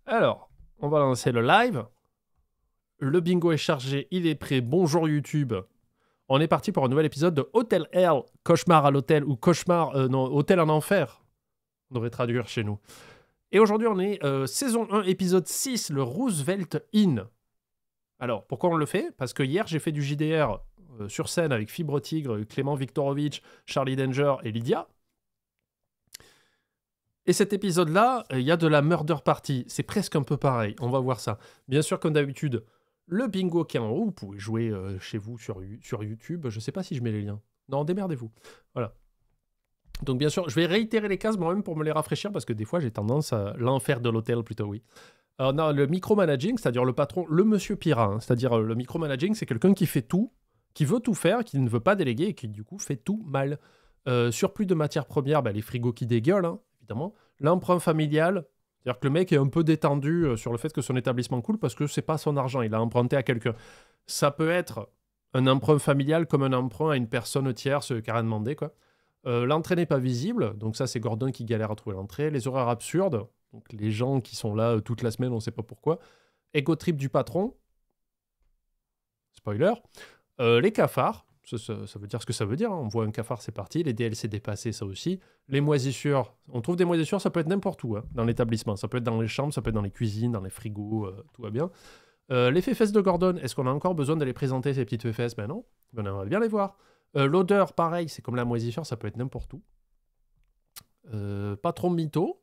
Alors, on va lancer le live. Le bingo est chargé, il est prêt. Bonjour YouTube. On est parti pour un nouvel épisode de Hotel Hell, cauchemar à l'hôtel ou cauchemar, non, hôtel en enfer. On devrait traduire chez nous. Et aujourd'hui, on est saison 1, épisode 6, le Roosevelt Inn. Alors, pourquoi on le fait? Parce que hier, j'ai fait du JDR sur scène avec Fibre Tigre, Clément Viktorovitch, Charlie Danger et Lydia. Et cet épisode-là, il y a de la murder party. C'est presque un peu pareil. On va voir ça. Bien sûr, comme d'habitude, le bingo qui est en haut, vous pouvez jouer chez vous sur YouTube. Je ne sais pas si je mets les liens. Non, démerdez-vous. Voilà. Donc bien sûr, je vais réitérer les cases moi-même pour me les rafraîchir parce que des fois, j'ai tendance à l'enfer de l'hôtel plutôt, oui. Alors, non, le micromanaging, c'est-à-dire le patron, le monsieur Pira, hein, c'est-à-dire le micromanaging, c'est quelqu'un qui fait tout, qui veut tout faire, qui ne veut pas déléguer et qui du coup fait tout mal. Surplus de matières premières, les frigos qui dégueulent, hein, évidemment. L'emprunt familial, c'est-à-dire que le mec est un peu détendu sur le fait que son établissement coule parce que c'est pas son argent, il a emprunté à quelqu'un. Ça peut être un emprunt familial comme un emprunt à une personne tierce qui a rien demandé, quoi. L'entrée n'est pas visible, donc ça c'est Gordon qui galère à trouver l'entrée. Les horaires absurdes, donc les gens qui sont là toute la semaine, on sait pas pourquoi. Ego trip du patron, spoiler. Les cafards, ça veut dire ce que ça veut dire, hein. On voit un cafard, c'est parti. Les DLC dépassés, ça aussi. Les moisissures, on trouve des moisissures, ça peut être n'importe où, hein, dans l'établissement. Ça peut être dans les chambres, ça peut être dans les cuisines, dans les frigos, tout va bien. Les fesses de Gordon, est-ce qu'on a encore besoin de les présenter, ces petites fesses? Ben non, on aimerait bien les voir. L'odeur, pareil, c'est comme la moisissure, ça peut être n'importe où. Patron mytho,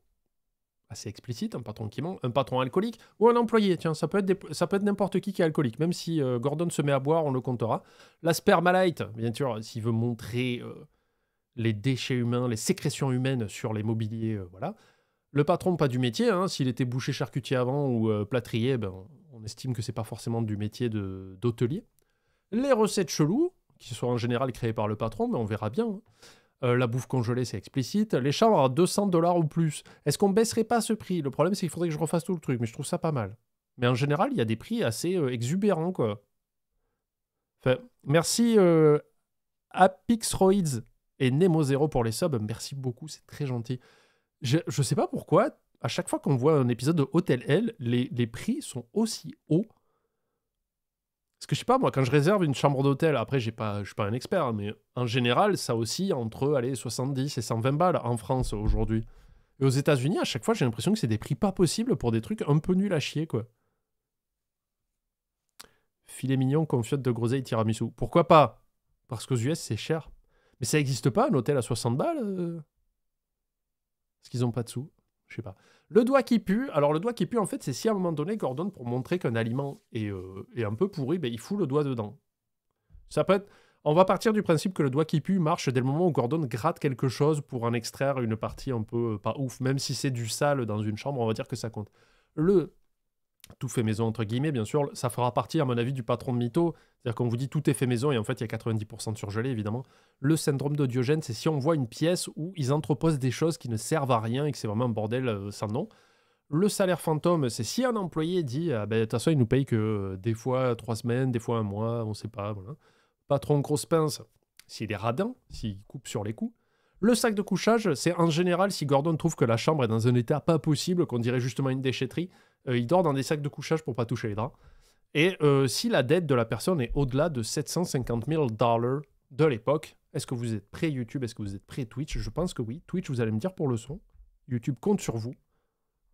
assez explicite, un patron qui ment, un patron alcoolique, ou un employé, tiens, ça peut être n'importe qui est alcoolique, même si Gordon se met à boire, on le comptera. La spermalite, bien sûr, s'il veut montrer les déchets humains, les sécrétions humaines sur les mobiliers, voilà. Le patron, pas du métier, hein, s'il était boucher charcutier avant ou plâtrier, on estime que c'est pas forcément du métier d'hôtelier. Les recettes cheloues, qui sont en général créées par le patron, mais on verra bien, hein. La bouffe congelée, c'est explicite. Les chambres à 200$ ou plus. Est-ce qu'on baisserait pas ce prix? Le problème, c'est qu'il faudrait que je refasse tout le truc, mais je trouve ça pas mal. Mais en général, il y a des prix assez exubérants, quoi. Enfin, merci Apixroids et Nemo0 pour les subs. Merci beaucoup, c'est très gentil. Je sais pas pourquoi, à chaque fois qu'on voit un épisode de Hotel Hell, les prix sont aussi hauts. Parce que je sais pas, moi, quand je réserve une chambre d'hôtel, après, je suis pas un expert, hein, mais en général, ça oscille entre, 70 et 120 balles en France aujourd'hui. Et aux États-Unis, à chaque fois, j'ai l'impression que c'est des prix pas possibles pour des trucs un peu nuls à chier, quoi. Filet mignon, confiote de groseille, tiramisu. Pourquoi pas? Parce qu'aux US, c'est cher. Mais ça existe pas, un hôtel à 60 balles Est-ce qu'ils ont pas de sous? Je sais pas. Le doigt qui pue. Alors, le doigt qui pue, en fait, c'est si à un moment donné, Gordon, pour montrer qu'un aliment est un peu pourri, il fout le doigt dedans. Ça peut être... On va partir du principe que le doigt qui pue marche dès le moment où Gordon gratte quelque chose pour en extraire une partie un peu pas ouf. Même si c'est du sale dans une chambre, on va dire que ça compte. Le tout fait maison, entre guillemets, bien sûr, ça fera partie, à mon avis, du patron de mytho. C'est-à-dire qu'on vous dit tout est fait maison et en fait, il y a 90% de surgelé, évidemment. Le syndrome de Diogène, c'est si on voit une pièce où ils entreposent des choses qui ne servent à rien et que c'est vraiment un bordel sans nom. Le salaire fantôme, c'est si un employé dit de toute façon, il nous paye que des fois 3 semaines, des fois un mois, on sait pas, voilà. Patron grosse pince, s'il est radin, s'il coupe sur les coups. Le sac de couchage, c'est en général si Gordon trouve que la chambre est dans un état pas possible, qu'on dirait justement une déchetterie, il dort dans des sacs de couchage pour pas toucher les draps. Et si la dette de la personne est au-delà de 750 000 $ de l'époque, est-ce que vous êtes prêt YouTube? Est-ce que vous êtes prêt Twitch? Je pense que oui. Twitch, vous allez me dire pour le son. YouTube compte sur vous.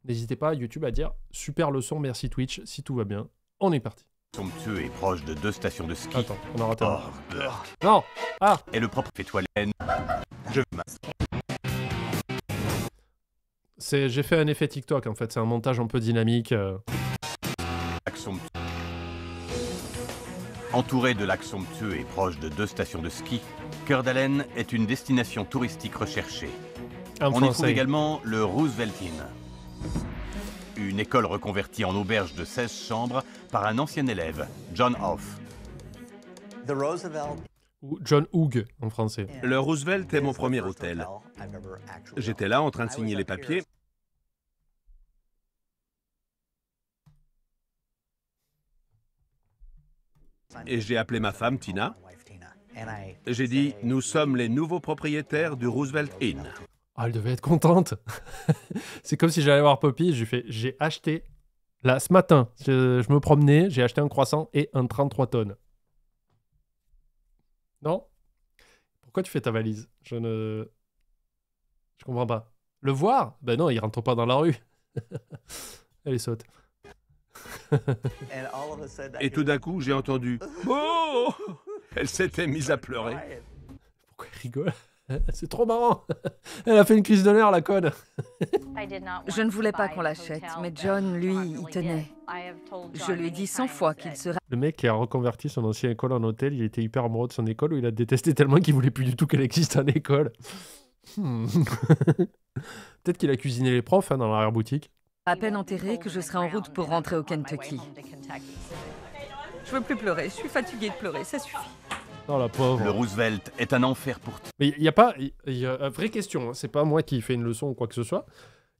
N'hésitez pas, YouTube, à dire super leçon, merci Twitch, si tout va bien. On est parti. Somptueux et proche de 2 stations de ski. Attends, on a raté un. Burke. Non. Ah. Et le propre étoilène. Je J'ai fait un effet TikTok, en fait. C'est un montage un peu dynamique. lac somptueux. Entouré de lacs somptueux et proche de 2 stations de ski, Coeur-d'Alene est une destination touristique recherchée. En On y français. trouve également le Roosevelt Inn, une école reconvertie en auberge de 16 chambres par un ancien élève, John Hoff. Ou John Hoog, en français. Le Roosevelt est mon premier hôtel. J'étais là en train de signer les papiers. Et j'ai appelé ma femme, Tina. J'ai dit, nous sommes les nouveaux propriétaires du Roosevelt Inn. Ah, elle devait être contente. C'est comme si j'allais voir Poppy, j'ai fait, j'ai acheté Là, ce matin, je me promenais, j'ai acheté un croissant et un 33 tonnes. Non? Pourquoi tu fais ta valise? Je comprends pas. Le voir? Ben non, il rentre pas dans la rue. Allez, saute. Et tout d'un coup, j'ai entendu « Oh !» Elle s'était mise à pleurer. Pourquoi elle rigole? C'est trop marrant. Elle a fait une crise de nerfs, la conne. Je ne voulais pas qu'on l'achète, mais John, lui, y tenait. Je lui ai dit 100 fois qu'il serait... Le mec qui a reconverti son ancienne école en hôtel, il était hyper amoureux de son école, où il a détesté tellement qu'il voulait plus du tout qu'elle existe en école. Peut-être qu'il a cuisiné les profs dans l'arrière-boutique. à peine enterré que je serai en route pour rentrer au Kentucky. Je veux plus pleurer, je suis fatiguée de pleurer, ça suffit. Oh la pauvre. Le Roosevelt est un enfer pour toi. Mais il y a pas... Il y a une vraie question, hein. C'est pas moi qui fais une leçon ou quoi que ce soit.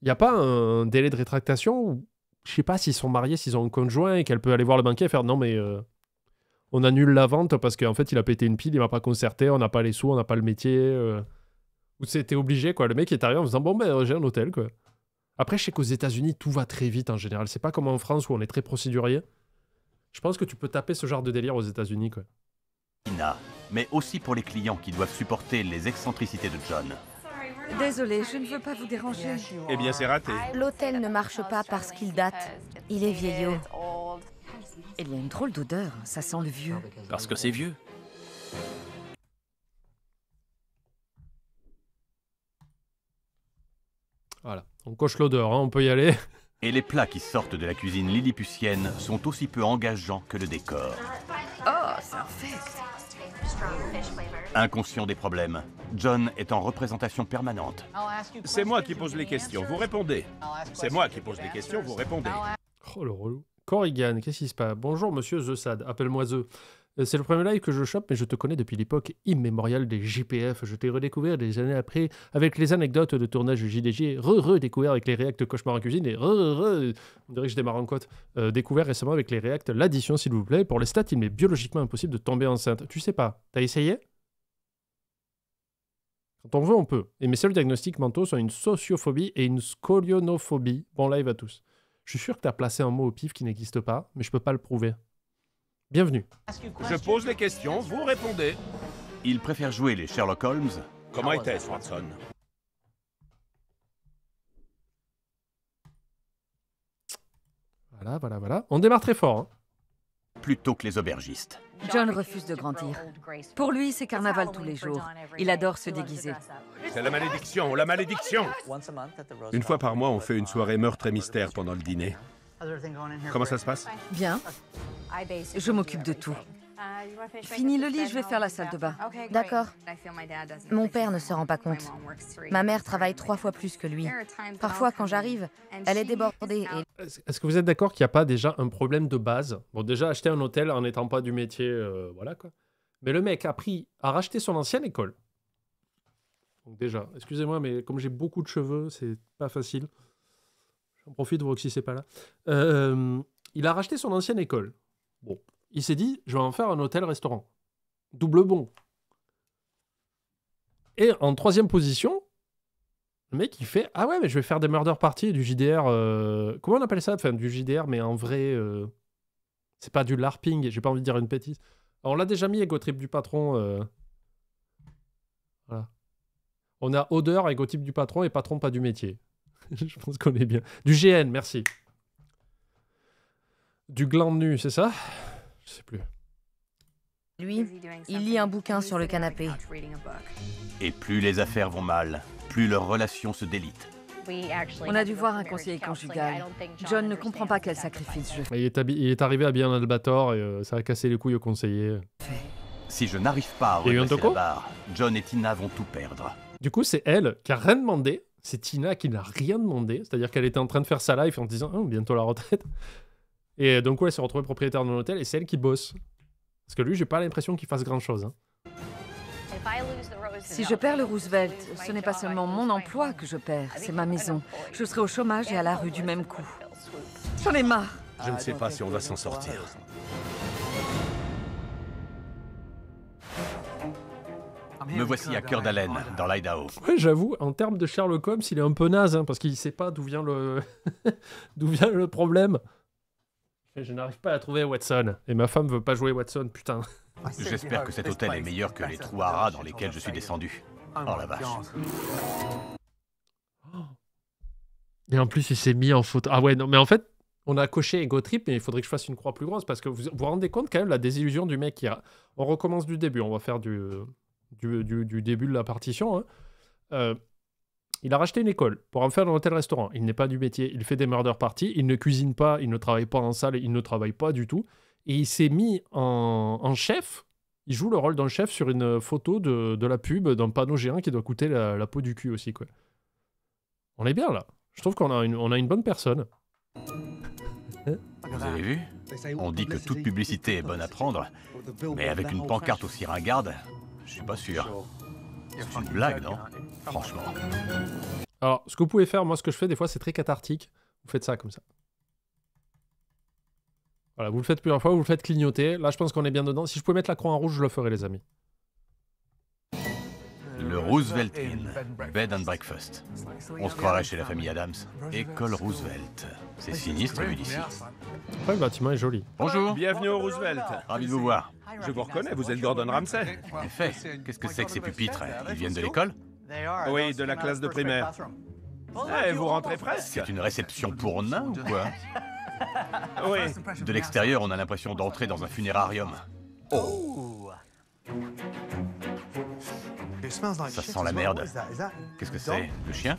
Il n'y a pas un délai de rétractation où... Je sais pas s'ils sont mariés, s'ils ont un conjoint et qu'elle peut aller voir le banquier et faire non mais on annule la vente parce qu'en fait il a pété une pile, il m'a pas concerté, on n'a pas les sous, on n'a pas le métier. Ou c'était obligé quoi. Le mec est arrivé en faisant bon ben j'ai un hôtel quoi. Après je sais qu'aux États-Unis tout va très vite en général. C'est pas comme en France où on est très procédurier. Je pense que tu peux taper ce genre de délire aux États-Unis quoi. Mais aussi pour les clients qui doivent supporter les excentricités de John. Désolée, je ne veux pas vous déranger. Eh bien, c'est raté. L'hôtel ne marche pas parce qu'il date. Il est vieillot. Il y a une drôle d'odeur, ça sent le vieux. Parce que c'est vieux. Voilà, on coche l'odeur, hein, on peut y aller. Et les plats qui sortent de la cuisine lilliputienne sont aussi peu engageants que le décor. Oh, c'est infect. Inconscient des problèmes, John est en représentation permanente. C'est moi qui pose les questions, vous répondez. C'est moi qui pose les questions, vous répondez. Oh le relou. Corrigan, qu'est-ce qui se passe? Bonjour monsieur The Sad, appelle-moi The. C'est le premier live que je chope, mais je te connais depuis l'époque immémoriale des JPF. Je t'ai redécouvert des années après avec les anecdotes de tournage JDG, redécouvert avec les réacts Cauchemar en cuisine et on dirait que je démarre en côte. Découvert récemment avec les réacts l'addition s'il vous plaît. Pour les stats, il m'est biologiquement impossible de tomber enceinte. Tu sais pas, t'as essayé? Quand on veut, on peut. Et mes seuls diagnostics mentaux sont une sociophobie et une scolionophobie. Bon live à tous. Je suis sûr que t'as placé un mot au pif qui n'existe pas, mais je peux pas le prouver. Bienvenue. Je pose les questions, vous répondez. Il préfère jouer les Sherlock Holmes. Comment était-ce, Watson? Voilà. On démarre très fort. Hein. Plutôt que les aubergistes. John refuse de grandir. Pour lui, c'est carnaval tous les jours. Il adore se déguiser. C'est la malédiction, la malédiction! Une fois par mois, on fait une soirée meurtre et mystère pendant le dîner. Comment ça se passe? Bien. Je m'occupe de tout. Fini le lit, je vais faire la salle de bain. D'accord. Mon père ne se rend pas compte. Ma mère travaille 3 fois plus que lui. Parfois, quand j'arrive, elle est débordée et... Est-ce que vous êtes d'accord qu'il n'y a pas déjà un problème de base? Bon, déjà, acheter un hôtel en n'étant pas du métier, voilà quoi. Mais le mec a racheté son ancienne école. Donc déjà, excusez-moi, mais comme j'ai beaucoup de cheveux, c'est pas facile. J'en profite, Roxy, c'est pas là. Il a racheté son ancienne école. Bon, il s'est dit, je vais en faire un hôtel-restaurant. Double bon. Et en 3e position, le mec, il fait, ah ouais, mais je vais faire des murder parties et du JDR. Comment on appelle ça? Enfin, du JDR, mais en vrai, c'est pas du LARPing. J'ai pas envie de dire une bêtise. Alors, on l'a déjà mis, Ego Trip du patron. Voilà. On a odeur, Ego Trip du patron et patron pas du métier. Je pense qu'on est bien. Du GN, merci. Du gland nu, c'est ça? Je sais plus. lui, il lit un bouquin sur le canapé. Et plus les affaires vont mal, plus leur relation se délite. On a dû voir un conseiller conjugal. John ne comprend pas quel sacrifice je fais. Il est arrivé à bien un Albator et ça a cassé les couilles au conseiller. Si je n'arrive pas à Il y a eu un redresser toco la barre, John et Tina vont tout perdre. Du coup, c'est elle qui a rien demandé. C'est Tina qui n'a rien demandé. C'est-à-dire qu'elle était en train de faire sa life en disant oh, bientôt la retraite. Et donc, ouais, elle s'est retrouvée propriétaire d'un hôtel et c'est elle qui bosse. Parce que lui, j'ai pas l'impression qu'il fasse grand-chose. Hein. Si je perds le Roosevelt, ce n'est pas seulement mon emploi que je perds, c'est ma maison. Je serai au chômage et à la rue du même coup. J'en ai marre. Je ne sais pas si on va s'en sortir. Me voici à Cœur d'Haleine, dans l'Idaho. Ouais, j'avoue, en termes de Sherlock Holmes, il est un peu naze, hein, parce qu'il sait pas d'où vient le... d'où vient le problème. Je n'arrive pas à trouver Watson. Et ma femme veut pas jouer Watson, putain. J'espère que cet hôtel est meilleur que les trous à rats dans lesquels je suis descendu. Oh la vache. Et en plus, il s'est mis en photo. Ah ouais, non, mais en fait, on a coché Ego Trip, mais il faudrait que je fasse une croix plus grosse parce que vous vous rendez compte quand même la désillusion du mec qui a... On recommence du début, on va faire du début de la partition. Hein. Il a racheté une école pour en faire un hôtel-restaurant. Il n'est pas du métier, il fait des murder parties, il ne cuisine pas, il ne travaille pas en salle, il ne travaille pas du tout. Et il s'est mis en chef. Il joue le rôle d'un chef sur une photo de la pub d'un panneau géant qui doit coûter la peau du cul aussi, quoi. On est bien là. Je trouve qu'on a une bonne personne. Vous avez vu? On dit que toute publicité est bonne à prendre, mais avec une pancarte aussi ringarde, je suis pas sûr. C'est une blague, non? Franchement. Alors, ce que vous pouvez faire, moi ce que je fais des fois, c'est très cathartique. Vous faites ça comme ça. Voilà, vous le faites plusieurs fois, vous le faites clignoter. Là, je pense qu'on est bien dedans. Si je pouvais mettre la croix en rouge, je le ferais, les amis. Le Roosevelt Inn, Bed and Breakfast. On se croirait chez la famille Adams. École Roosevelt. C'est sinistre vu d'ici. Ouais, le bâtiment est joli. Bonjour. Bienvenue au Roosevelt. Ravi de vous voir. Je vous reconnais, vous êtes Gordon Ramsay. En effet, qu'est-ce que c'est que ces pupitres? Ils viennent de l'école? Oui, de la classe de primaire. Eh, vous rentrez presque. C'est une réception pour nains ou quoi? Oui. De l'extérieur, on a l'impression d'entrer dans un funérarium. Oh. Ça sent la merde. Qu'est-ce que c'est? Le chien?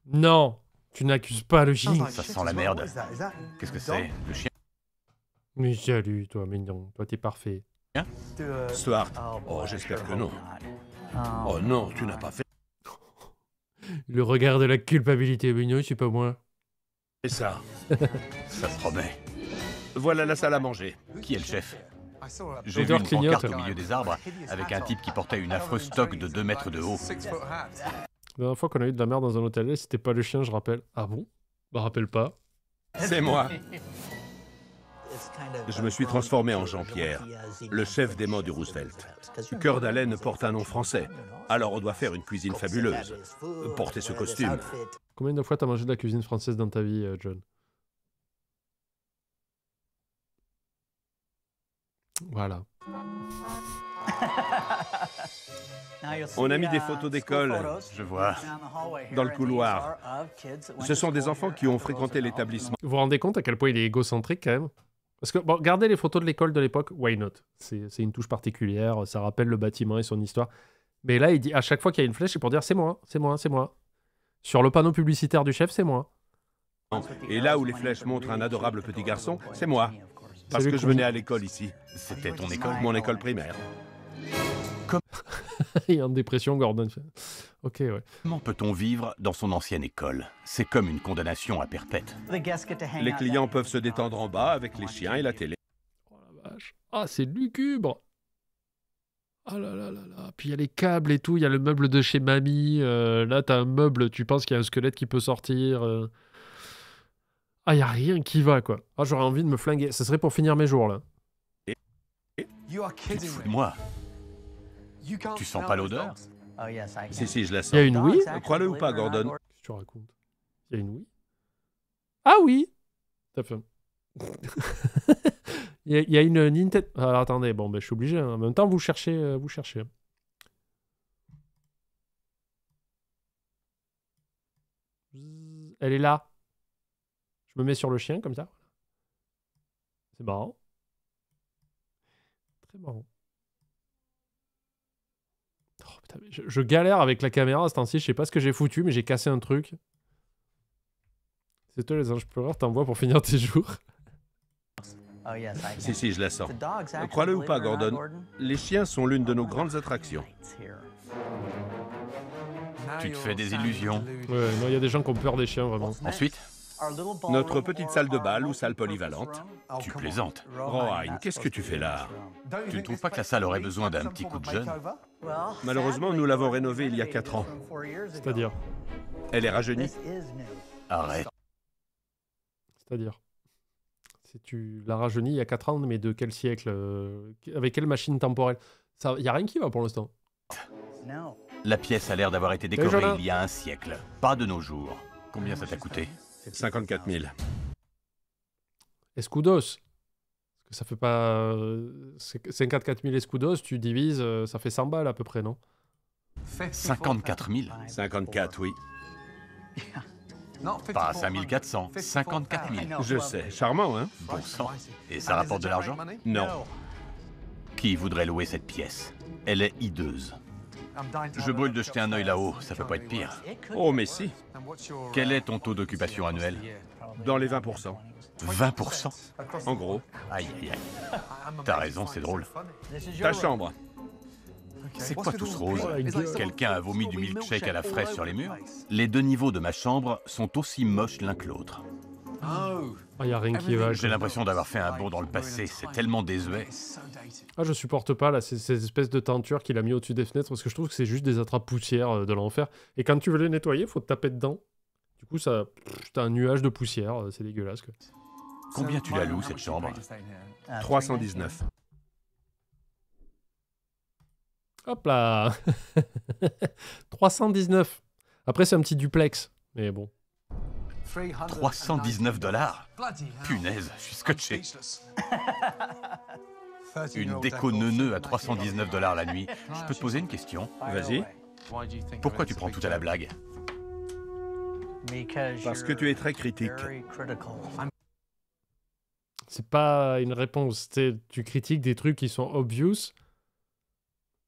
Non, tu n'accuses pas le chien. Ça sent la merde. Qu'est-ce que c'est? Le chien? Mais salut, toi, mais non, toi t'es parfait. Stuart. Oh, j'espère que non. Oh non, tu n'as pas fait Le regard de la culpabilité, mais non, c'est pas moi. ça. Ça promet. Voilà la salle à manger. Qui est le chef? J'ai vu Odeur une clignote. pancarte au milieu des arbres avec un type qui portait une affreuse toque de 2 mètres de haut. La dernière fois qu'on a eu de la merde dans un hôtel, c'était pas le chien, je rappelle. Ah bon? Bah, rappelle pas. C'est moi. Je me suis transformé en Jean-Pierre, le chef des mots du Roosevelt. Cœur d'Haleine porte un nom français, alors on doit faire une cuisine fabuleuse. Portez ce costume. Combien de fois t'as mangé de la cuisine française dans ta vie, John? Voilà. On a mis des photos d'école Je vois. dans le couloir. Ce sont des enfants qui ont fréquenté l'établissement. Vous vous rendez compte à quel point il est égocentrique quand même? Parce que, bon, regardez les photos de l'école de l'époque, why not? C'est une touche particulière, ça rappelle le bâtiment et son histoire. Mais là, il dit, à chaque fois qu'il y a une flèche, c'est pour dire c'est moi, c'est moi, c'est moi. Sur le panneau publicitaire du chef, c'est moi. Et là où les flèches montrent un adorable petit garçon, c'est moi. Parce lui que qu'on je venais à l'école ici. C'était ton école? Mon école primaire. Il est en dépression, Gordon. Ok, ouais. Comment peut-on vivre dans son ancienne école? C'est comme une condamnation à perpète. Les clients peuvent se détendre en bas avec les chiens et la télé. Oh la vache. Ah, c'est lugubre. Ah là là là là. Puis il y a les câbles et tout, il y a le meuble de chez mamie. Là, t'as un meuble, tu penses qu'il y a un squelette qui peut sortir. Ah, il n'y a rien qui va, quoi. Ah, j'aurais envie de me flinguer. Ce serait pour finir mes jours, là. Tu te fous de moi? Tu sens pas l'odeur? Si, je la sens. Il y a une oui? Crois-le ou pas, Gordon. Qu'est-ce que tu racontes? Il y a une oui? Ah oui! T'as fait. Il y a une Nintendo. Alors attendez, bon, ben, je suis obligé. Hein. En même temps, vous cherchez. Elle est là. Je me mets sur le chien comme ça. C'est marrant. Très marrant. Oh, putain, mais je galère avec la caméra à ce temps-ci. Je sais pas ce que j'ai foutu, mais j'ai cassé un truc. C'est toi les anges pleureurs, t'envoies pour finir tes jours. Si, je la sens. Crois-le ou pas, Gordon, les chiens sont l'une de nos grandes attractions. Tu te fais des illusions. Ouais, non, il y a des gens qui ont peur des chiens, vraiment. Ensuite, Notre petite salle de bal ou salle polyvalente. tu plaisantes. Rohan, qu'est-ce que tu fais là? Tu ne trouves pas que la salle aurait besoin d'un petit coup de jeune? Malheureusement, nous l'avons rénovée il y a 4 ans. C'est-à-dire? Elle est rajeunie. Arrête. C'est-à-dire? Si tu l'as rajeuni il y a 4 ans, mais de quel siècle? Avec quelle machine temporelle? Il n'y a rien qui va pour l'instant. La pièce a l'air d'avoir été décorée Jonah. il y a un siècle, pas de nos jours. Combien ça t'a coûté? 54 000. Escudos. que ça fait pas... 54 000 escudos, tu divises, ça fait 100 balles à peu près, non? 54 000. 54, oui. Pas 5400, 54 000. Je sais, charmant, hein? Bon sang. Et ça rapporte de l'argent? Non. Qui voudrait louer cette pièce? Elle est hideuse. Je brûle de jeter un œil là-haut, ça peut pas être pire. Oh, mais si. Quel est ton taux d'occupation annuel? Dans les 20%. 20%? En gros. Aïe, aïe, aïe. T'as raison, c'est drôle. Ta chambre. C'est quoi tout ce rose? Oh, la gueule. Quelqu'un a vomi du milkshake à la fraise sur les murs? Les deux niveaux de ma chambre sont aussi moches l'un que l'autre. Ah, y a rien qui va. J'ai l'impression d'avoir fait un bond dans le passé, c'est tellement désuet. Ah, je supporte pas là, ces espèces de tentures qu'il a mis au-dessus des fenêtres parce que je trouve que c'est juste des attrape-poussières de l'enfer. Et quand tu veux les nettoyer, faut te taper dedans. Du coup, ça, t'as un nuage de poussière, c'est dégueulasse, quoi. Combien tu la loues, cette chambre? 319. Hop là 319. Après, c'est un petit duplex, mais bon. 319 $? Punaise, je suis scotché. Une déco neuneu à 319 $ la nuit. Je peux te poser une question? Vas-y. Pourquoi tu prends tout à la blague? Parce que tu es très critique. C'est pas une réponse. Tu critiques des trucs qui sont obvious.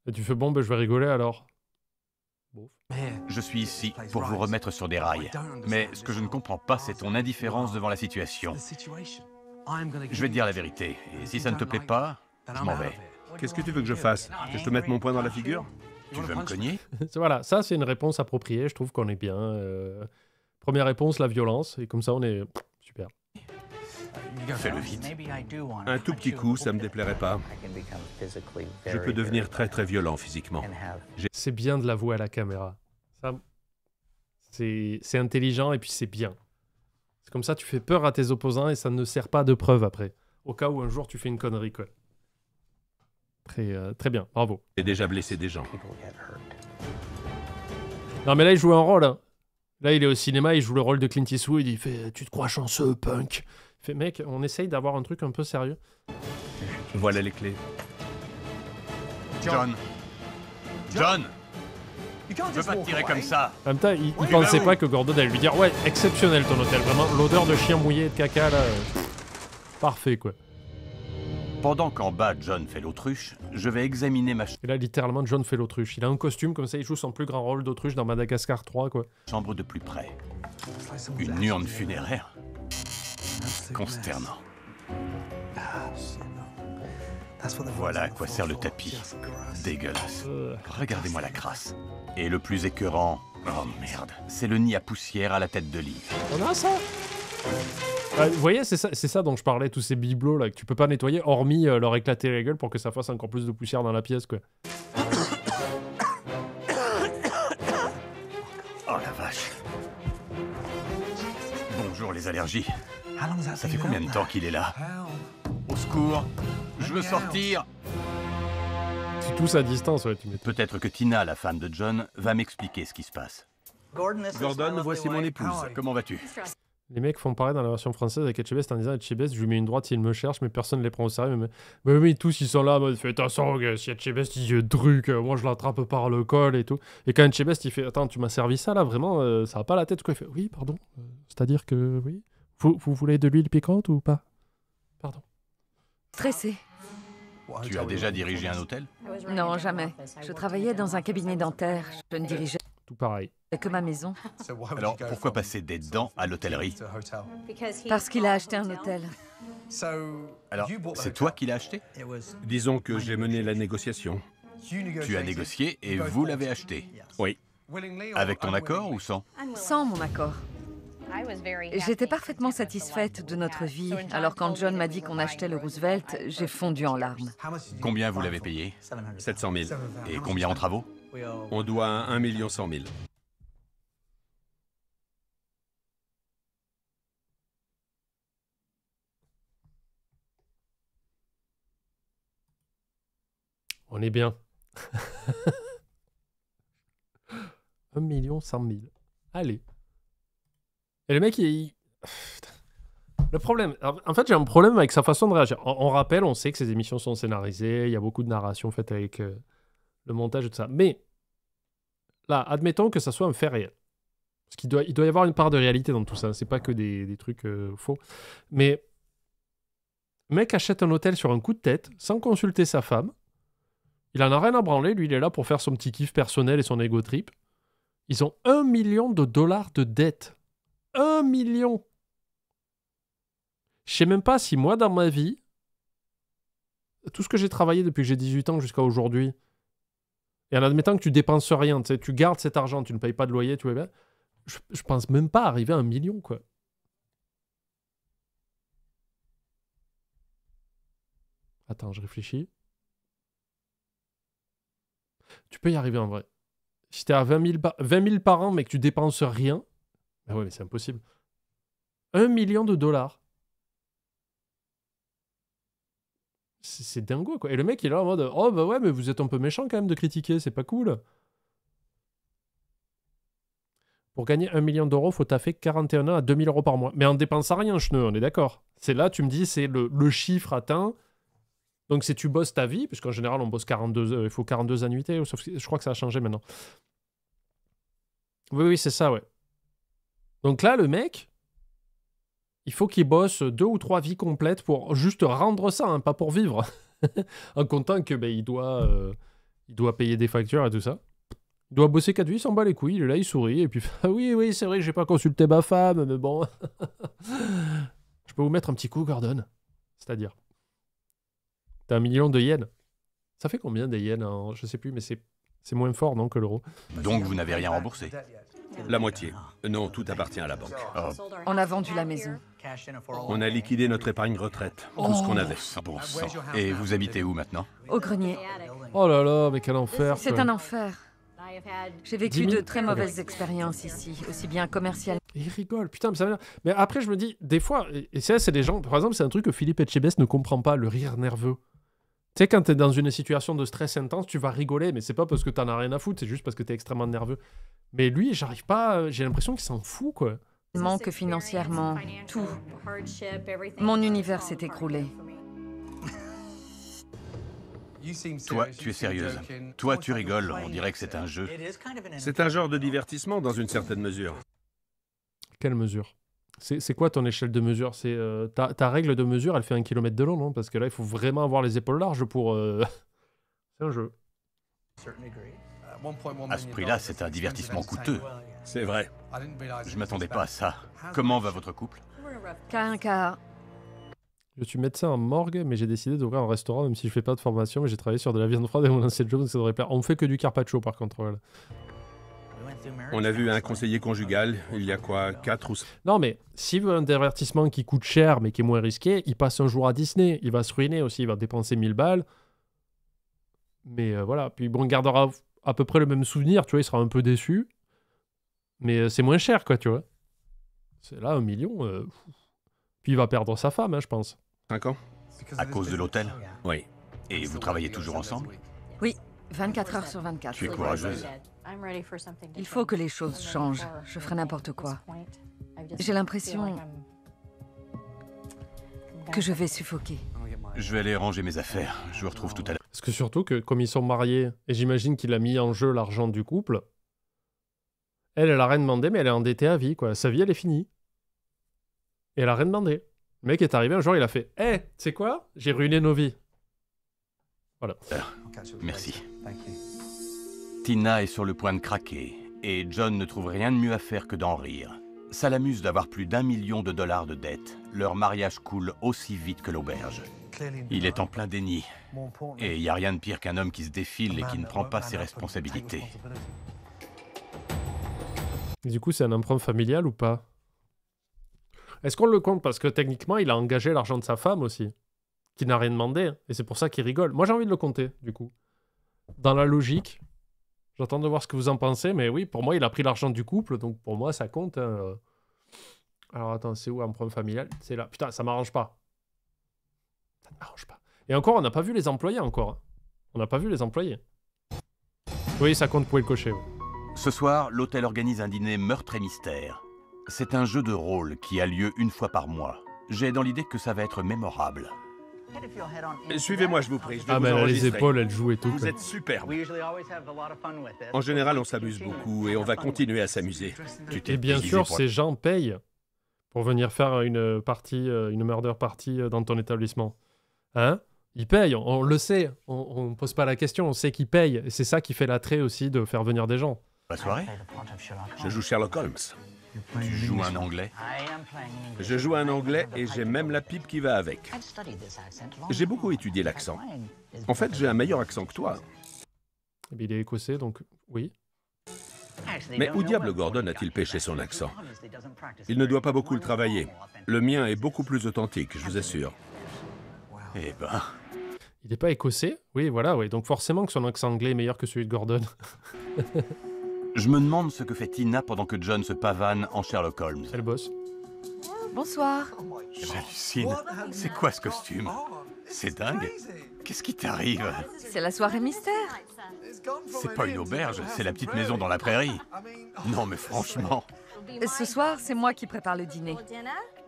Et tu fais bon, ben je vais rigoler alors. Bof. Je suis ici pour vous remettre sur des rails. Mais ce que je ne comprends pas, c'est ton indifférence devant la situation. Je vais te dire la vérité. Et si ça ne te plaît pas, je m'en vais. Qu'est-ce que tu veux que je fasse? Que je te mette mon poing dans la figure? Tu veux me cogner? Voilà, ça c'est une réponse appropriée. Je trouve qu'on est bien. Première réponse, la violence. Et comme ça, on est super. Fais-le vite. Un tout petit coup, ça me déplairait pas. Je peux devenir très très violent physiquement. C'est bien de l'avouer à la caméra. Ça, c'est intelligent et puis c'est bien. C'est comme ça, tu fais peur à tes opposants et ça ne sert pas de preuve après. Au cas où un jour tu fais une connerie, quoi. Très bien, bravo. J'ai déjà blessé des gens. Non mais là, il joue un rôle. Hein. Là, il est au cinéma, il joue le rôle de Clint Eastwood. Il fait « Tu te crois chanceux, punk ?» Il fait « Mec, on essaye d'avoir un truc un peu sérieux. » Voilà les clés. John! John! Je peux pas te tirer comme ça! En même temps, il pensait pas que Gordon allait lui dire « Ouais, exceptionnel ton hôtel, vraiment. L'odeur de chien mouillé et de caca, là... parfait, quoi. » Pendant qu'en bas, John fait l'autruche, je vais examiner ma Et là, littéralement, John fait l'autruche. Il a un costume, comme ça, il joue son plus grand rôle d'autruche dans Madagascar 3, quoi. chambre de plus près. Une urne funéraire? Consternant. Voilà à quoi sert le tapis. Dégueulasse. Regardez-moi la crasse. Et le plus écœurant... Oh merde. C'est le nid à poussière à la tête de lit. On a ça. Vous voyez, c'est ça dont je parlais, tous ces bibelots là que tu peux pas nettoyer, hormis leur éclater la gueule pour que ça fasse encore plus de poussière dans la pièce, quoi. Oh la vache. Bonjour les allergies. Ça fait combien de temps qu'il est là? Au secours. Je veux sortir. C'est tous à distance, ouais, tu mets. Peut-être que Tina, la femme de John, va m'expliquer ce qui se passe. Gordon, voici mon épouse. Comment vas-tu? Les mecs font pareil dans la version française avec Etchebest en disant Etchebest, je lui mets une droite s'il me cherche, mais personne ne les prend au sérieux. Mais oui, tous ils sont là en mode fais attention, si Etchebest il dit un truc, moi je l'attrape par le col et tout. Et quand Etchebest il fait attends, tu m'as servi ça là, vraiment, ça va pas la tête, quoi. Il fait oui, pardon. C'est-à-dire que oui. Vous voulez de l'huile piquante ou pas? Pardon. Stressée. Tu as déjà dirigé un hôtel? Non, jamais. Je travaillais dans un cabinet dentaire. Je ne dirigeais Tout pareil. que ma maison. Alors, pourquoi passer des dents à l'hôtellerie? Parce qu'il a acheté un hôtel. Alors, c'est toi qui l'as acheté? Disons que j'ai mené la négociation. Tu as négocié et vous l'avez acheté? Oui. Avec ton accord ou sans? Sans mon accord. J'étais parfaitement satisfaite de notre vie. Alors quand John m'a dit qu'on achetait le Roosevelt, j'ai fondu en larmes. Combien vous l'avez payé? 700 000. Et combien en travaux? On doit 1 100 000. On est bien. 1 100 000. Allez. Et le mec, il... Le problème, en fait, j'ai un problème avec sa façon de réagir. On rappelle, on sait que ces émissions sont scénarisées, il y a beaucoup de narration faite avec le montage et tout ça. Mais, là, admettons que ça soit un fait réel. Parce qu'il doit y avoir une part de réalité dans tout ça. C'est pas que des trucs faux. Mais, le mec achète un hôtel sur un coup de tête, sans consulter sa femme. Il en a rien à branler. Lui, il est là pour faire son petit kiff personnel et son ego trip. Ils ont $1 million de dette. 1 million. Je sais même pas si moi, dans ma vie, tout ce que j'ai travaillé depuis que j'ai 18 ans jusqu'à aujourd'hui, et en admettant que tu dépenses rien, tu gardes cet argent, tu ne payes pas de loyer, tu vois bien, je pense même pas arriver à 1 million, quoi. Attends, je réfléchis. Tu peux y arriver en vrai. Si t'es à 20 000 par an, mais que tu dépenses rien, ben ouais, mais c'est impossible. 1 million de dollars. C'est dingo, quoi. Et le mec, il est là en mode, oh bah ouais, mais vous êtes un peu méchant quand même de critiquer, c'est pas cool. Pour gagner 1 million d'euros, faut taffer 41 ans à 2 000 € par mois. Mais on dépense à rien, cheneux, on est d'accord. C'est là, tu me dis, c'est le chiffre atteint. Donc, si tu bosses ta vie, puisqu'en général, on bosse 42, il faut 42 annuités, sauf que je crois que ça a changé maintenant. Oui, c'est ça, ouais. Donc là, le mec, il faut qu'il bosse 2 ou 3 vies complètes pour juste rendre ça, hein, pas pour vivre. En comptant que il doit payer des factures et tout ça. Il doit bosser 4 vies, il s'en bat les couilles, il est là, il sourit, et puis oui, c'est vrai que j'ai pas consulté ma femme, mais bon. Je peux vous mettre un petit coup, Gordon. C'est-à-dire, t'as 1 million de yens. Ça fait combien des yens hein je sais plus, mais c'est moins fort, non, que l'euro. Donc vous n'avez rien remboursé? La moitié. Non, tout appartient à la banque. Oh. On a vendu la maison. On a liquidé notre épargne retraite, tout ce qu'on avait. Bon sang. Et vous habitez où maintenant? Au grenier. Oh là là, mais quel enfer. C'est quoi. un enfer. J'ai vécu 10 000. de très mauvaises expériences ici, aussi bien commerciales. Il rigole, putain, mais ça va. Mais après, je me dis, des fois, et ça, c'est des gens, par exemple, c'est un truc que Philippe Etchebest ne comprend pas, le rire nerveux. Tu sais, quand t'es dans une situation de stress intense, tu vas rigoler, mais c'est pas parce que t'en as rien à foutre, c'est juste parce que t'es extrêmement nerveux. Mais lui, j'arrive pas, j'ai l'impression qu'il s'en fout, quoi. Que financièrement, tout. Mon univers s'est écroulé. Toi, tu es sérieuse. Toi, tu rigoles, on dirait que c'est un jeu. C'est un genre de divertissement dans une certaine mesure. Quelle mesure? C'est quoi ton échelle de mesure? C'est ta règle de mesure, elle fait 1 km de long, non? Parce que là, il faut vraiment avoir les épaules larges pour... C'est un jeu. À ce prix-là, c'est un divertissement coûteux. C'est vrai. Je m'attendais pas à ça. Comment va votre couple? K1K. Je suis médecin en morgue, mais j'ai décidé d'ouvrir un restaurant, même si je fais pas de formation, mais j'ai travaillé sur de la viande froide et mon ancien job, donc ça devrait plaire. On fait que du carpaccio, par contre. Voilà. On a vu un conseiller conjugal, il y a quoi, 4 ou 5... Non, mais s'il veut un divertissement qui coûte cher, mais qui est moins risqué, il passe un jour à Disney. Il va se ruiner aussi, il va dépenser 1000 balles. Mais voilà, puis bon, il gardera à peu près le même souvenir, tu vois, il sera un peu déçu. Mais c'est moins cher, quoi, tu vois. C'est là, 1 million. Puis il va perdre sa femme, hein, je pense. 5 ans? À cause de l'hôtel? Oui. Et vous travaillez toujours ensemble? Oui, 24 heures sur 24. Tu es courageuse. Il faut que les choses changent. Je ferai n'importe quoi. J'ai l'impression que je vais suffoquer. Je vais aller ranger mes affaires. Je vous retrouve tout à l'heure. Parce que surtout que, comme ils sont mariés, et j'imagine qu'il a mis en jeu l'argent du couple, elle a rien demandé, mais elle est endettée à vie, quoi. Sa vie, elle est finie. Et elle a rien demandé. Le mec est arrivé un jour, il a fait « Hé, tu sais quoi? J'ai ruiné nos vies. » Voilà. Merci. Tina est sur le point de craquer, et John ne trouve rien de mieux à faire que d'en rire. Ça l'amuse d'avoir plus d'1 million de dollars de dettes. Leur mariage coule aussi vite que l'auberge. Il est en plein déni. Et il n'y a rien de pire qu'un homme qui se défile et qui ne prend pas ses responsabilités. Et du coup, c'est un emprunt familial ou pas? Est-ce qu'on le compte? Parce que techniquement, il a engagé l'argent de sa femme aussi, qui n'a rien demandé. Hein, et c'est pour ça qu'il rigole. Moi, j'ai envie de le compter, du coup. Dans la logique, j'attends de voir ce que vous en pensez, mais oui, pour moi, il a pris l'argent du couple, donc pour moi, ça compte. Hein. Alors, attends, c'est où emprunt familial? C'est là. Putain, ça m'arrange pas. Ça ne m'arrange pas. Et encore, on n'a pas vu les employés, encore. Hein. On n'a pas vu les employés. Oui, ça compte, vous pouvez le cocher. Ouais. Ce soir, l'hôtel organise un dîner meurtre et mystère. C'est un jeu de rôle qui a lieu 1 fois par mois. J'ai dans l'idée que ça va être mémorable. Suivez-moi, je vous prie. Je vais Ah, vous mais elle a les enregistrer. épaules, elle joue et tout. Vous quoi. êtes superbe. En général, on s'amuse beaucoup et on va continuer à s'amuser. Tu t'es Et bien déguisé sûr, pour- ces gens payent pour venir faire une partie, une murder party dans ton établissement. Hein? Ils payent, on le sait. On pose pas la question, on sait qu'ils payent. Et c'est ça qui fait l'attrait aussi de faire venir des gens. La soirée? Je joue Sherlock Holmes. Tu joues un anglais? Je joue un anglais et j'ai même la pipe qui va avec. J'ai beaucoup étudié l'accent. En fait, j'ai un meilleur accent que toi. Et puis il est écossais, donc oui. Mais où diable Gordon a-t-il pêché son accent? Il ne doit pas beaucoup le travailler. Le mien est beaucoup plus authentique, je vous assure. Eh ben... Il n'est pas écossais? Oui, voilà, oui. Donc forcément que son accent anglais est meilleur que celui de Gordon. Je me demande ce que fait Tina pendant que John se pavane en Sherlock Holmes. Elle bosse. Bonsoir. J'hallucine. C'est quoi ce costume? C'est dingue. Qu'est-ce qui t'arrive? C'est la soirée mystère. C'est pas une auberge, c'est la petite maison dans la prairie. Non mais franchement. Ce soir, c'est moi qui prépare le dîner.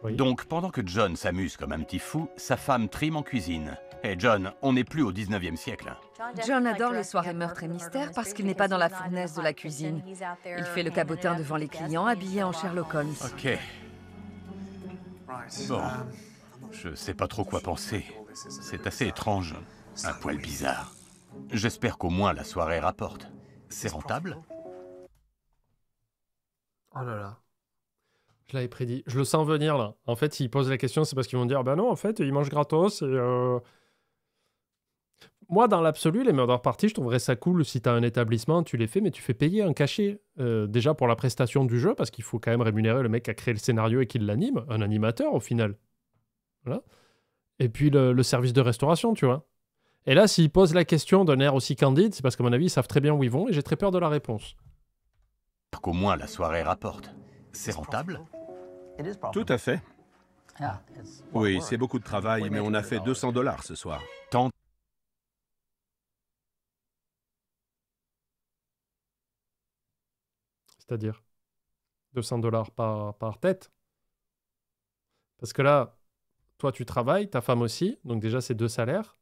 Oui. Donc pendant que John s'amuse comme un petit fou, sa femme trime en cuisine. Et John, on n'est plus au 19e siècle. John adore les soirées meurtres et mystères parce qu'il n'est pas dans la fournaise de la cuisine. Il fait le cabotin devant les clients, habillé en Sherlock Holmes. Ok. Bon, je sais pas trop quoi penser. C'est assez étrange, un poil bizarre. J'espère qu'au moins la soirée rapporte. C'est rentable? Oh là là. Je l'avais prédit. Je le sens venir là. En fait, s'ils posent la question, c'est parce qu'ils vont dire bah non, en fait, ils mangent gratos et. Moi, dans l'absolu, les murder parties, je trouverais ça cool si tu as un établissement, tu les fais, mais tu fais payer un cachet. Déjà pour la prestation du jeu, parce qu'il faut quand même rémunérer le mec qui a créé le scénario et qui l'anime, un animateur au final. Voilà. Et puis le service de restauration, tu vois. Et là, s'ils posent la question d'un air aussi candide, c'est parce qu'à mon avis, ils savent très bien où ils vont et j'ai très peur de la réponse. Qu'au moins la soirée rapporte. C'est rentable? Tout à fait. Oui, c'est beaucoup de travail, mais on a fait 200 $ ce soir. Tant. C'est-à-dire 200 $ par tête. Parce que là, toi, tu travailles, ta femme aussi, donc déjà, c'est 2 salaires.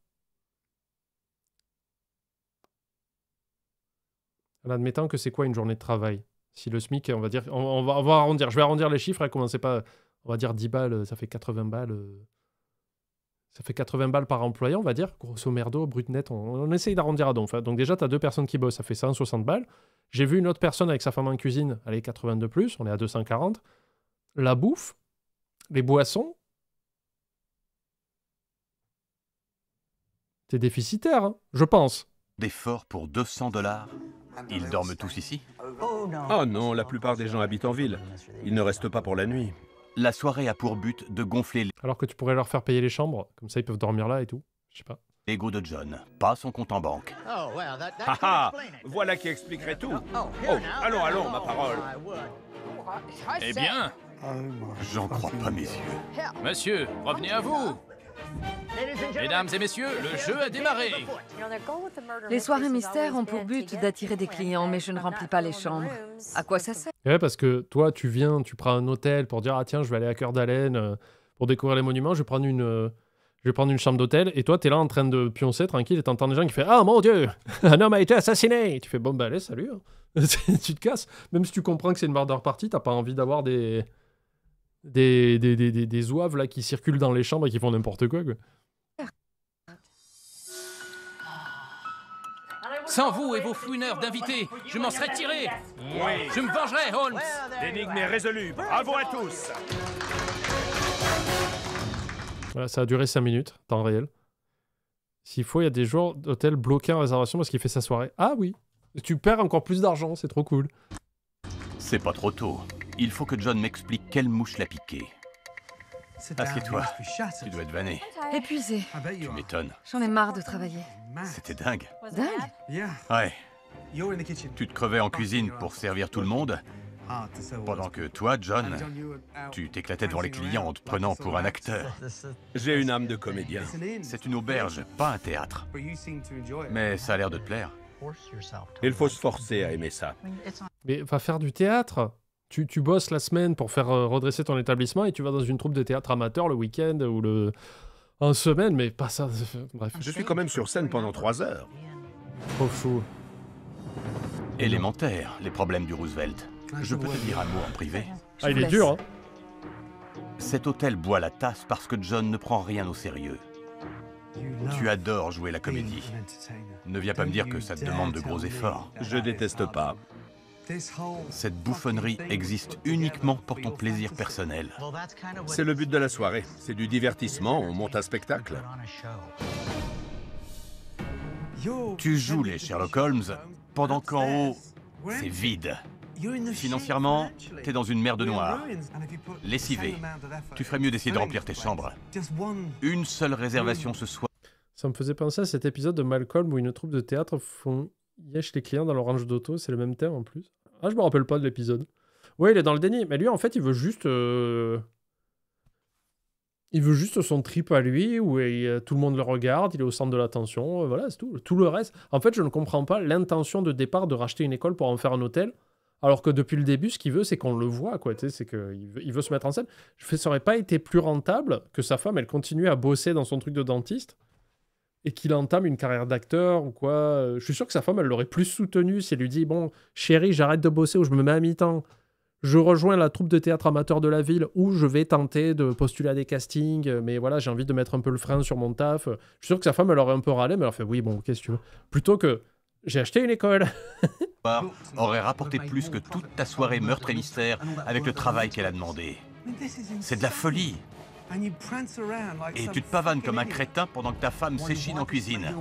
En admettant que c'est quoi une journée de travail? Si le SMIC, on va dire, on va arrondir, je vais arrondir les chiffres, hein, commencez pas, on va dire 10 balles, ça fait 80 balles. Ça fait 80 balles par employé, on va dire, grosso merdo, brut net, on essaye d'arrondir à donf. Donc déjà, tu as 2 personnes qui bossent, ça fait 160 balles. J'ai vu une autre personne avec sa femme en cuisine, allez, 82 plus, on est à 240. La bouffe, les boissons, t'es déficitaire, hein, je pense. D'efforts pour 200 $? Ils dorment tous ici? Oh non, la plupart des gens habitent en ville. Ils ne restent pas pour la nuit. La soirée a pour but de gonfler Alors que tu pourrais leur faire payer les chambres, comme ça ils peuvent dormir là et tout, je sais pas. l'ego de John, pas son compte en banque. Ah ah, voilà qui expliquerait tout. Oh, allons, allons, ma parole. Eh bien, J'en crois pas mes yeux. monsieur, revenez à vous. Mesdames et messieurs, le jeu a démarré. Les soirées mystères ont pour but d'attirer des clients, mais je ne remplis pas les chambres. À quoi ça sert? Ouais, parce que toi, tu viens, tu prends un hôtel pour dire, ah tiens, je vais aller à Cœur d'Haleine pour découvrir les monuments, je vais prendre une chambre d'hôtel, et toi, t'es là en train de pioncer tranquille, et t'entends des gens qui font, ah mon Dieu, un homme a été assassiné. Et tu fais, bon, bah allez, salut. Hein. Tu te casses. Même si tu comprends que c'est une murder party, t'as pas envie d'avoir des zouaves là qui circulent dans les chambres et qui font n'importe quoi. Sans vous et vos fouineurs d'invités, je m'en serais tiré. Je me vengerai, Holmes. L'énigme est résolue. Bravo à tous. Voilà, ça a duré 5 minutes, temps réel. S'il faut, il y a des jours d'hôtel bloqués en réservation parce qu'il fait sa soirée. Ah oui, tu perds encore plus d'argent, c'est trop cool. C'est pas trop tôt. Il faut que John m'explique quelle mouche l'a piqué. Assieds-toi. Tu dois être vanné. Épuisé. Tu m'étonnes. J'en ai marre de travailler. C'était dingue. Dingue. Ouais. Tu te crevais en cuisine pour servir tout le monde, pendant que toi, John, tu t'éclatais devant les clients en te prenant pour un acteur. J'ai une âme de comédien. C'est une auberge, pas un théâtre. Mais ça a l'air de te plaire. Il faut se forcer à aimer ça. Mais va faire du théâtre. Tu bosses la semaine pour faire redresser ton établissement et tu vas dans une troupe de théâtre amateur le week-end ou en semaine, mais pas ça. Bref. Je suis quand même sur scène pendant 3 heures. Trop fou. Élémentaire, les problèmes du Roosevelt. Je peux te dire un mot en privé. Ah, il est dur, hein. Cet hôtel boit la tasse parce que John ne prend rien au sérieux. Tu adores jouer la comédie. Ne viens pas me dire que ça te demande de gros efforts. Je déteste pas. Cette bouffonnerie existe uniquement pour ton plaisir personnel. C'est le but de la soirée. C'est du divertissement, on monte un spectacle. Tu joues les Sherlock Holmes pendant qu'en haut, c'est vide. Financièrement, t'es dans une merde noire. Lessivé. Tu ferais mieux d'essayer de remplir tes chambres. Une seule réservation ce soir. Ça me faisait penser à cet épisode de Malcolm où une troupe de théâtre font yesh les clients dans leur range d'auto. C'est le même thème en plus. Ah, je me rappelle pas de l'épisode. Ouais, il est dans le déni. Mais lui, en fait, il veut juste... Il veut juste son trip à lui, où tout le monde le regarde, il est au centre de l'attention, voilà, c'est tout. Tout le reste... En fait, je ne comprends pas l'intention de départ de racheter une école pour en faire un hôtel, alors que depuis le début, ce qu'il veut, c'est qu'on le voit, quoi. Tu sais, c'est qu'il veut se mettre en scène. Ça aurait pas été plus rentable que sa femme, elle continue à bosser dans son truc de dentiste, et qu'il entame une carrière d'acteur ou quoi. Je suis sûr que sa femme, elle l'aurait plus soutenu si elle lui dit « Bon, chérie, j'arrête de bosser ou je me mets à mi-temps. Je rejoins la troupe de théâtre amateur de la ville où je vais tenter de postuler à des castings, mais voilà, j'ai envie de mettre un peu le frein sur mon taf. » Je suis sûr que sa femme, elle aurait un peu râlé, mais elle aurait fait « Oui, bon, qu'est-ce que tu veux ?» Plutôt que « J'ai acheté une école. » Aurait rapporté plus que toute ta soirée meurtre et mystère avec le travail qu'elle a demandé. C'est de la folie. Et tu te pavanes comme un crétin pendant que ta femme s'échine en cuisine.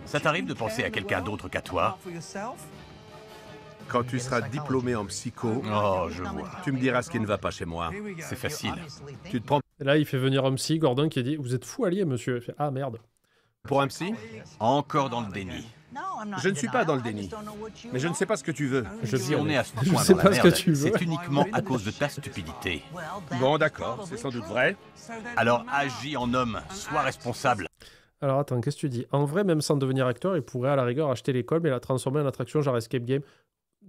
Ça t'arrive de penser à quelqu'un d'autre qu'à toi? Quand tu seras diplômé en psycho, Oh, je vois. tu me diras ce qui ne va pas chez moi. C'est facile. Tu te prends Et là, il fait venir un psy, Gordon, qui dit « Vous êtes fou allié, monsieur. » Il fait « Ah, merde. » pour un psy? Encore dans le déni. Je ne suis pas dans le déni. Mais je ne sais pas ce que tu veux. Si on est à ce Je point sais dans pas la ce que merde, tu veux. c'est uniquement à cause de ta stupidité. Bon, d'accord, c'est sans doute vrai. Alors agis en homme, sois responsable. Alors attends, qu'est-ce que tu dis? En vrai, même sans devenir acteur, il pourrait à la rigueur acheter l'école, mais la transformer en attraction genre escape game.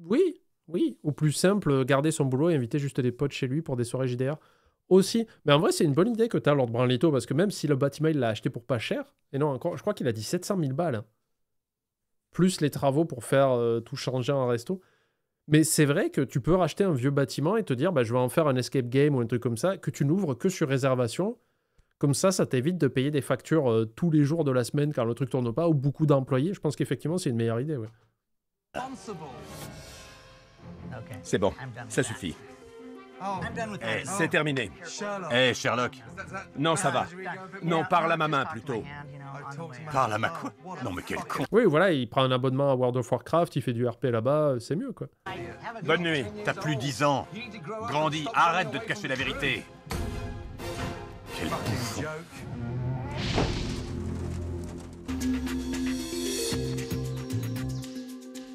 Oui, oui. Ou plus simple, garder son boulot et inviter juste des potes chez lui pour des soirées JDR. Aussi. Mais en vrai, c'est une bonne idée que tu as, Lord Branlito, parce que même si le bâtiment, il l'a acheté pour pas cher, et non, encore, je crois qu'il a dit 700 000 balles. Hein. Plus les travaux pour faire tout changer en resto. Mais c'est vrai que tu peux racheter un vieux bâtiment et te dire, bah, je vais en faire un escape game ou un truc comme ça, que tu n'ouvres que sur réservation. Comme ça t'évite de payer des factures tous les jours de la semaine quand le truc tourne pas, ou beaucoup d'employés. Je pense qu'effectivement, c'est une meilleure idée. Ouais. C'est bon, ça suffit. C'est terminé. Hé, Sherlock, Non, ça va. Non, parle à ma main plutôt. parle à ma quoi? Non mais quel con. Oui, voilà, il prend un abonnement à World of Warcraft, il fait du RP là-bas, c'est mieux, quoi. Bonne nuit. T'as plus 10 ans. Grandis, arrête de te cacher la vérité. Quel bouffon.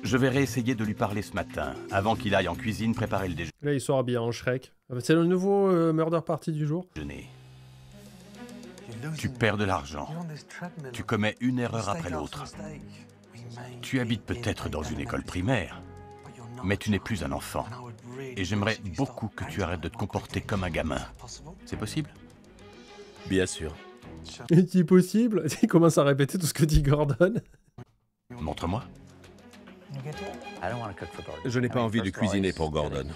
Je vais réessayer de lui parler ce matin, avant qu'il aille en cuisine préparer le Là, il sort habillé en Shrek. C'est le nouveau murder party du jour. déjeuner. Tu perds de l'argent. Tu commets une erreur après l'autre. Tu habites peut-être dans une école primaire, mais tu n'es plus un enfant. Et j'aimerais beaucoup que tu arrêtes de te comporter comme un gamin. C'est possible? Bien sûr. Est-il possible? Il commence à répéter tout ce que dit Gordon. Montre-moi. Je n'ai pas envie de cuisiner pour Gordon.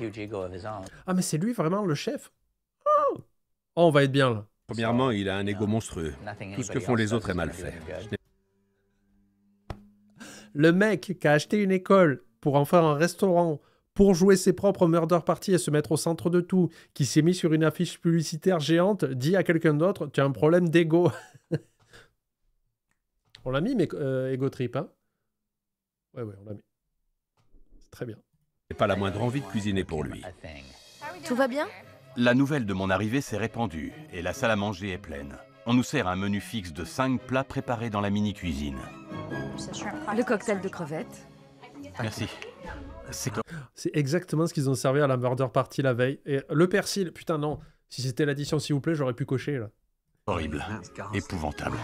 Ah, mais c'est lui vraiment le chef? Oh, on va être bien là. Premièrement, il a un ego monstrueux. Tout ce que font les autres est mal fait. Le mec qui a acheté une école pour en faire un restaurant, pour jouer ses propres murder parties et se mettre au centre de tout, qui s'est mis sur une affiche publicitaire géante, dit à quelqu'un d'autre, tu as un problème d'ego. On l'a mis, mais ego trip, hein? Ouais, on l'a mis. C'est très bien. J'ai pas la moindre envie de cuisiner pour lui. Tout va bien? La nouvelle de mon arrivée s'est répandue et la salle à manger est pleine. On nous sert un menu fixe de 5 plats préparés dans la mini-cuisine. Le cocktail de crevettes. Merci. C'est exactement ce qu'ils ont servi à la murder party la veille. Et le persil, putain non. Si c'était l'addition s'il vous plaît, j'aurais pu cocher là. Horrible. Épouvantable.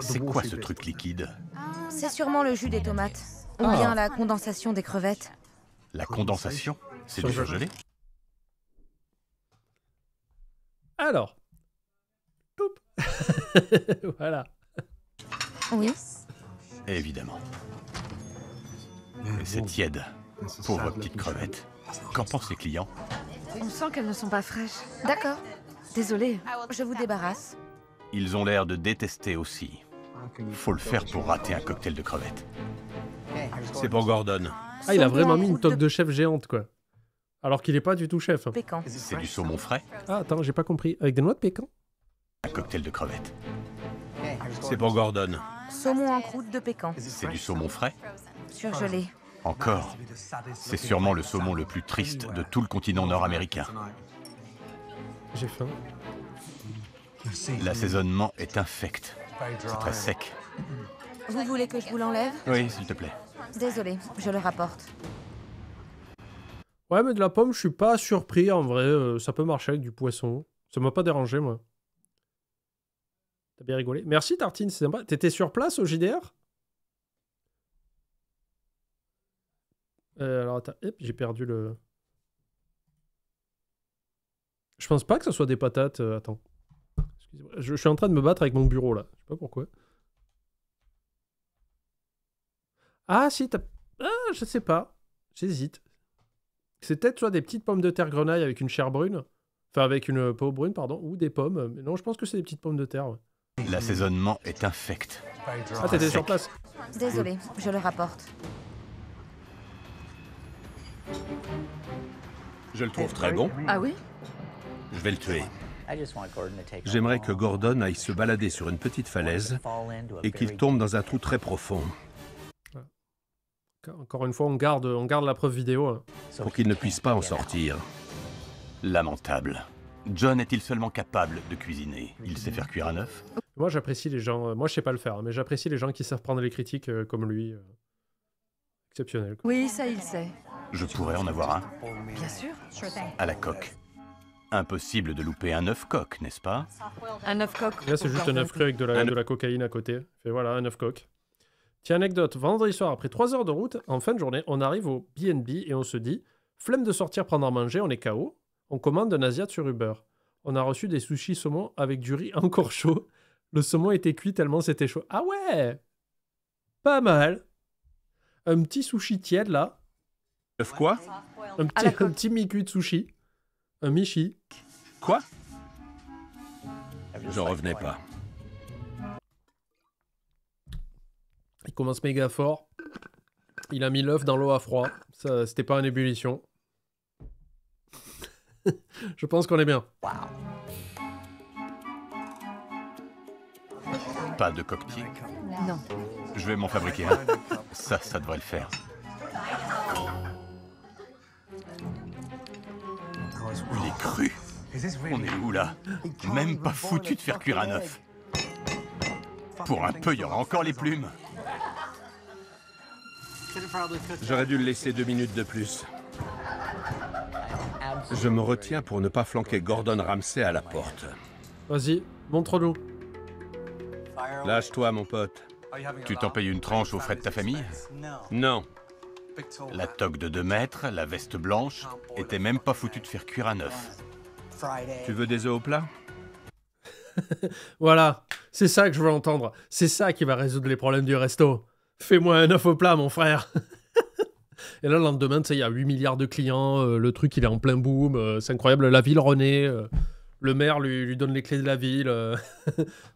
C'est quoi ce truc liquide? C'est sûrement le jus des tomates. Ou bien la condensation des crevettes. La condensation? C'est du surgelé? Alors. Poup. Voilà. Oui. Évidemment. Et c'est tiède. Pauvre petite crevette. Qu'en pensent les clients? On sent qu'elles ne sont pas fraîches. D'accord. Désolée. Je vous débarrasse. Ils ont l'air de détester aussi. Faut le faire pour rater un cocktail de crevettes. C'est pour Gordon. Ah, il a vraiment mis une toque de chef géante, quoi. Alors qu'il est pas du tout chef. Hein. Pécan. C'est du saumon frais? Ah, attends, j'ai pas compris. Avec des noix de pécan? Un cocktail de crevettes. C'est pour Gordon. Saumon en croûte de pécan. C'est du saumon frais? Surgelé. Encore. C'est sûrement le saumon le plus triste de tout le continent nord-américain. J'ai faim. L'assaisonnement est infect. C'est très sec. Vous voulez que je vous l'enlève? Oui, s'il te plaît. Désolé, je le rapporte. Ouais, mais de la pomme, je suis pas surpris, en vrai. Ça peut marcher avec du poisson. Ça m'a pas dérangé, moi. T'as bien rigolé. Merci, Tartine, c'est sympa. T'étais sur place au JDR? Alors, attends. Hop, j'ai perdu le... Je pense pas que ce soit des patates. Attends. Excusez-moi. Je suis en train de me battre avec mon bureau, là. Je sais pas pourquoi. Ah, si, t'as... Ah, je sais pas. J'hésite. C'est peut-être soit des petites pommes de terre grenaille avec une chair brune. Enfin, avec une peau brune, pardon. Ou des pommes. Mais non, je pense que c'est des petites pommes de terre. Ouais. L'assaisonnement est infect. Ah, t'étais sur place? Désolé, je le rapporte. Je le trouve très bon. Ah oui? Je vais le tuer. J'aimerais que Gordon aille se balader sur une petite falaise et qu'il tombe dans un trou très profond. Encore une fois, on garde la preuve vidéo. Hein. Pour qu'il ne puisse pas en sortir. Lamentable. John est-il seulement capable de cuisiner? Il sait faire cuire un œuf? Moi, j'apprécie les gens... moi, je sais pas le faire, hein, mais j'apprécie les gens qui savent prendre les critiques comme lui. Exceptionnel. Quoi. Oui, ça, il sait. Je pourrais en avoir un. Bien sûr. À la coque. Impossible de louper un œuf coq, n'est-ce pas? Un œuf coq. Là, c'est juste un œuf cru avec de la cocaïne à côté. Et voilà, un œuf coq. Tiens, anecdote. Vendredi soir, après 3 heures de route, en fin de journée, on arrive au B&B et on se dit, flemme de sortir prendre à manger, on est KO. On commande un Asiat sur Uber. On a reçu des sushis saumon avec du riz encore chaud. Le saumon était cuit tellement c'était chaud. Ah ouais! Pas mal. Un petit sushi tiède, là. Œuf quoi? Un petit mi-cuit de sushi. Un michi. Quoi? J'en revenais pas. Il commence méga fort. Il a mis l'œuf dans l'eau à froid. Ça, c'était pas en ébullition. Je pense qu'on est bien. Pas de coquetier? Non. Je vais m'en fabriquer un. Ça devrait le faire. Il est cru. On est où là? Même pas foutu de faire cuire un œuf. Pour un peu, il y aura encore les plumes. J'aurais dû le laisser 2 minutes de plus. Je me retiens pour ne pas flanquer Gordon Ramsay à la porte. Vas-y, montre-nous. Lâche-toi, mon pote. Tu t'en payes une tranche aux frais de ta famille? Non. La toque de 2 mètres, la veste blanche, était même pas foutu de faire cuire un œuf. Tu veux des œufs au plat? Voilà, c'est ça que je veux entendre. C'est ça qui va résoudre les problèmes du resto. Fais-moi un œuf au plat, mon frère. Et là, le lendemain, tu sais, il y a 8 milliards de clients. Le truc, il est en plein boom. C'est incroyable. La ville renaît. Le maire lui donne les clés de la ville.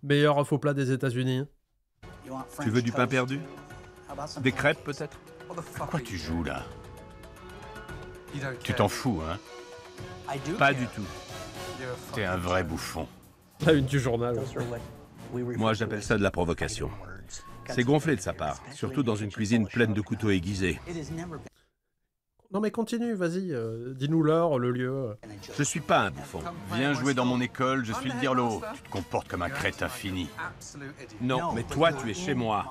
Meilleur œuf au plat des États-Unis. Tu veux du pain perdu? Des crêpes, peut-être? À quoi tu joues, là? Tu t'en fous, hein? Pas du tout. T'es un vrai bouffon. La une du journal. Moi, j'appelle ça de la provocation. C'est gonflé de sa part, surtout dans une cuisine pleine de couteaux aiguisés. Non mais continue, vas-y. Dis-nous l'heure, le lieu. Je suis pas un bouffon. Viens jouer dans mon école, je suis le dirlo. Tu te comportes comme un crétin fini. Non, mais toi, tu es chez moi.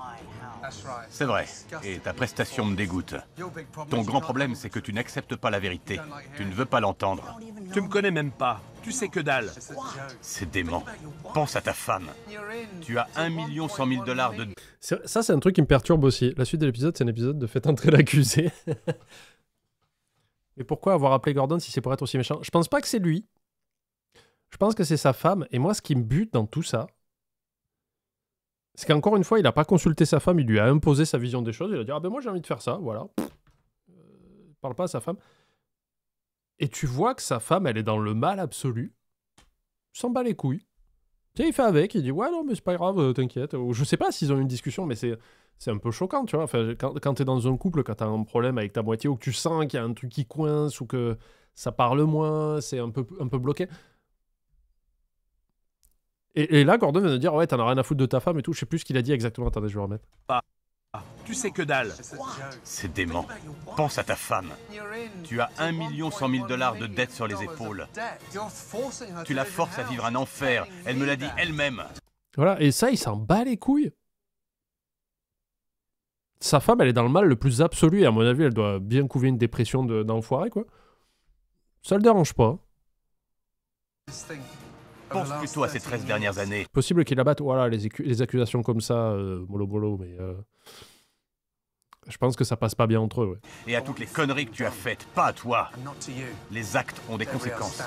C'est vrai, et ta prestation me dégoûte. Ton grand problème, c'est que tu n'acceptes pas la vérité. Tu ne veux pas l'entendre. Tu me connais même pas. Tu sais que dalle. C'est dément. Pense à ta femme. Tu as 1 100 000 $ de... Ça, c'est un truc qui me perturbe aussi. La suite de l'épisode, c'est un épisode de Faites entrer l'accusé. Mais pourquoi avoir appelé Gordon si c'est pour être aussi méchant? Je pense pas que c'est lui. Je pense que c'est sa femme. Et moi, ce qui me bute dans tout ça, c'est qu'encore une fois, il n'a pas consulté sa femme, il lui a imposé sa vision des choses. Il a dit, ah ben moi j'ai envie de faire ça, voilà. Parle pas à sa femme. Et tu vois que sa femme, elle est dans le mal absolu. Il s'en bat les couilles. Tu sais, il fait avec, il dit, ouais, non, mais c'est pas grave, t'inquiète. Ou je sais pas s'ils ont eu une discussion, mais c'est un peu choquant, tu vois. Enfin, quand t'es dans un couple, quand t'as un problème avec ta moitié, ou que tu sens qu'il y a un truc qui coince, ou que ça parle moins, c'est un peu bloqué. Et là, Gordon vient de dire, ouais, t'en as rien à foutre de ta femme et tout. Je sais plus ce qu'il a dit exactement. Attendez, je vais remettre. Tu sais que dalle. C'est dément. Pense à ta femme. Tu as 1 100 000 $ de dette sur les épaules. Tu la forces à vivre un enfer. Elle me l'a dit elle-même. Voilà, et ça, il s'en bat les couilles. Sa femme, elle est dans le mal le plus absolu. Et à mon avis, elle doit bien couver une dépression d'enfoiré, quoi. Ça le dérange pas. Pense plutôt à ces 13 dernières années. Possible qu'il abatte, voilà, les accusations comme ça, mollo, mais je pense que ça passe pas bien entre eux, ouais. Et à toutes les conneries que tu as faites, pas à toi. Les actes ont des conséquences.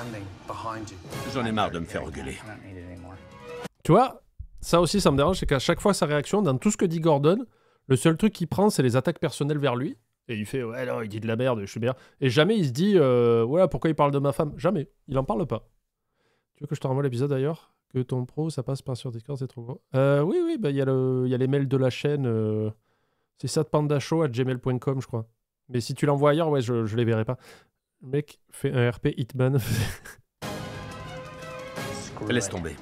J'en ai marre de me faire engueuler. Tu vois, ça aussi, ça me dérange, c'est qu'à chaque fois, sa réaction, dans tout ce que dit Gordon, le seul truc qu'il prend, c'est les attaques personnelles vers lui. Et il fait, ouais, non, il dit de la merde, je suis bien. Et jamais il se dit, voilà, pourquoi il parle de ma femme? Jamais. Il en parle pas. Tu veux que je te renvoie l'épisode d'ailleurs? Que ton pro, ça passe par sur Discord, c'est trop gros. Oui, bah, il y a les mails de la chaîne. C'est satpandashow@gmail.com, je crois. Mais si tu l'envoies ailleurs, ouais, je les verrai pas. Le mec fait un RP Hitman. Laisse tomber.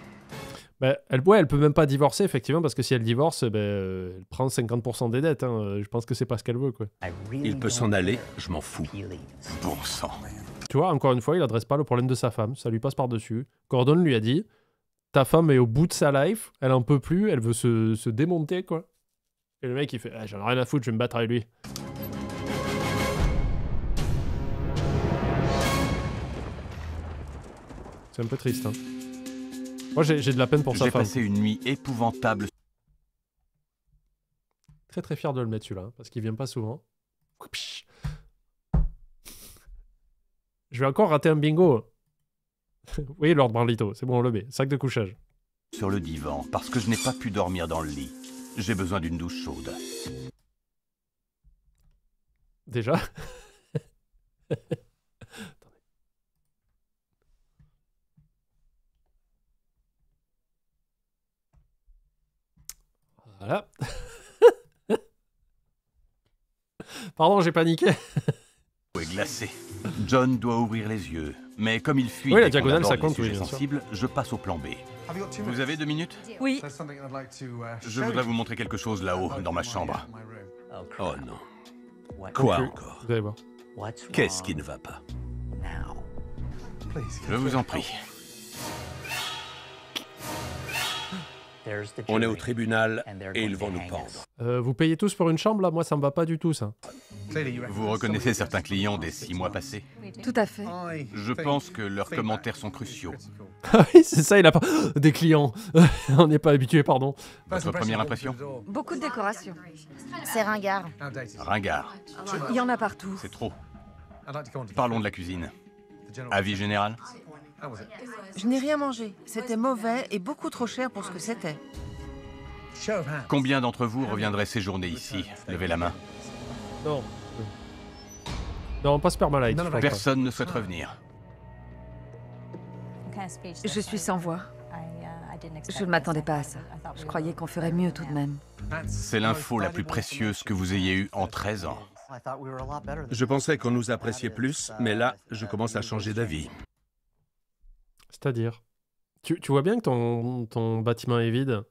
Bah, elle peut même pas divorcer, effectivement, parce que si elle divorce, elle prend 50% des dettes. Hein. Je pense que c'est pas ce qu'elle veut, quoi. Il peut s'en aller, je m'en fous. Bon sang. Tu vois, encore une fois, il adresse pas le problème de sa femme. Ça lui passe par-dessus. Gordon lui a dit, ta femme est au bout de sa life, elle en peut plus, elle veut se démonter, quoi. Et le mec, il fait, ah, j'en ai rien à foutre, je vais me battre avec lui. C'est un peu triste, hein. Moi, j'ai de la peine pour sa femme. J'ai passé une nuit épouvantable. Très très fier de le mettre celui-là, hein, parce qu'il vient pas souvent. Je vais encore rater un bingo. Oui, Lord Branlito, c'est bon, on le met. Sac de couchage. Sur le divan, parce que je n'ai pas pu dormir dans le lit. J'ai besoin d'une douche chaude. Déjà. Voilà. Pardon, j'ai paniqué. L'eau est glacée. John doit ouvrir les yeux. Mais comme il fuit oui, la dès qu'on diagonale, aborde ça compte, les sujets oui, bien sensibles, je passe au plan B. Vous avez 2 minutes? Oui. Je voudrais vous montrer quelque chose là-haut, dans ma chambre. Oh non. Quoi encore? Vous allez voir. Qu'est-ce qui ne va pas? Je vous en prie. On est au tribunal et ils vont nous pendre. Vous payez tous pour une chambre, là? Moi, ça me va pas du tout, ça. Vous reconnaissez certains clients des 6 mois passés? Tout à fait. Je pense que leurs commentaires sont cruciaux. Ah oui, c'est ça, il a pas... Des clients. On n'est pas habitué, pardon. Votre première impression? Beaucoup de décorations. C'est ringard. Ringard. Il y en a partout. C'est trop. Parlons de la cuisine. Avis général? Je n'ai rien mangé. C'était mauvais et beaucoup trop cher pour ce que c'était. Combien d'entre vous reviendraient séjourner ici? Levez la main. Non. Non, pas Spermalite. Personne ne souhaite revenir. Je suis sans voix. Je ne m'attendais pas à ça. Je croyais qu'on ferait mieux tout de même. C'est l'info la plus précieuse que vous ayez eue en 13 ans. Je pensais qu'on nous appréciait plus, mais là, je commence à changer d'avis. C'est-à-dire, tu vois bien que ton bâtiment est vide.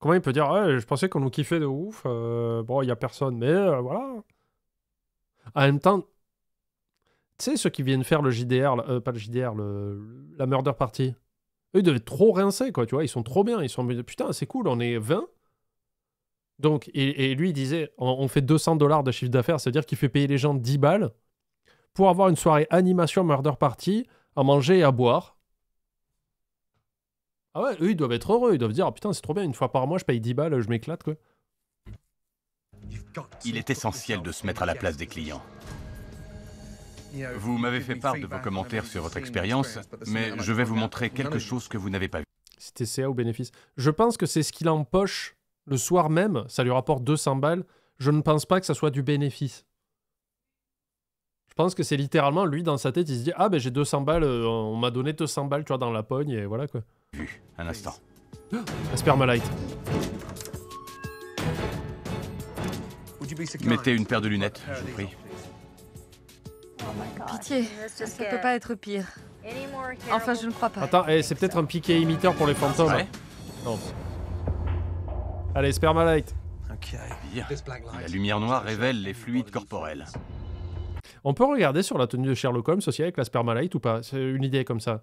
Comment il peut dire, ouais, je pensais qu'on nous kiffait de ouf, bon, il n'y a personne, mais voilà. En même temps, tu sais, ceux qui viennent faire le JDR, pas le JDR, la Murder Party, eux, ils devaient être trop rincés, quoi, tu vois, ils sont trop bien, ils sont, putain, c'est cool, on est 20. Donc, et lui, il disait, on fait 200 $ de chiffre d'affaires, c'est-à-dire qu'il fait payer les gens 10 balles pour avoir une soirée animation Murder Party, à manger et à boire. Ah ouais, eux, ils doivent être heureux. Ils doivent dire, oh, putain, c'est trop bien, une fois par mois, je paye 10 balles, je m'éclate, quoi. Il est essentiel de se mettre à la place des clients. Vous m'avez fait part de vos commentaires sur votre expérience, mais je vais vous montrer quelque chose que vous n'avez pas vu. C'était CA ou bénéfice. Je pense que c'est ce qu'il a en poche le soir même. Ça lui rapporte 200 balles. Je ne pense pas que ça soit du bénéfice. Je pense que c'est littéralement, lui, dans sa tête, il se dit « Ah, ben j'ai 200 balles, on m'a donné 200 balles, tu vois, dans la pogne, et voilà, quoi. » Vu, un instant. La Spermalite. Mettez une paire de lunettes, je vous prie. Pitié, ça peut pas être pire. Enfin, je ne crois pas. Attends, c'est peut-être un piquet émetteur pour les fantômes. Ouais. Non. Allez, Spermalite. Bien. La lumière noire révèle les fluides corporels. On peut regarder sur la tenue de Sherlock Holmes aussi avec la Spermalite ou pas? C'est une idée comme ça.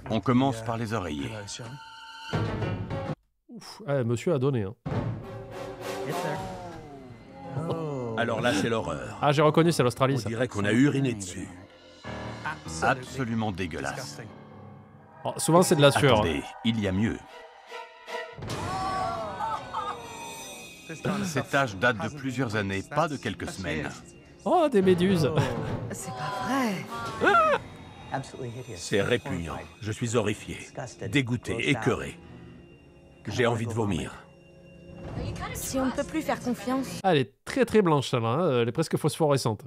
On commence par les oreillers. Ouf, monsieur a donné. Hein. Alors là, c'est l'horreur. Ah, j'ai reconnu, c'est l'Australie, On ça. dirait qu'on a uriné dessus. Absolument dégueulasse. Oh, souvent, c'est de la sueur. Attendez, il y a mieux. Ces taches datent de plusieurs années, pas de quelques semaines. Oh, des méduses. C'est pas vrai. C'est répugnant. Je suis horrifié, dégoûté, écœuré. J'ai envie de vomir. Si on ne peut plus faire confiance... Ah, elle est très très blanche, celle-là. Hein. Elle est presque phosphorescente.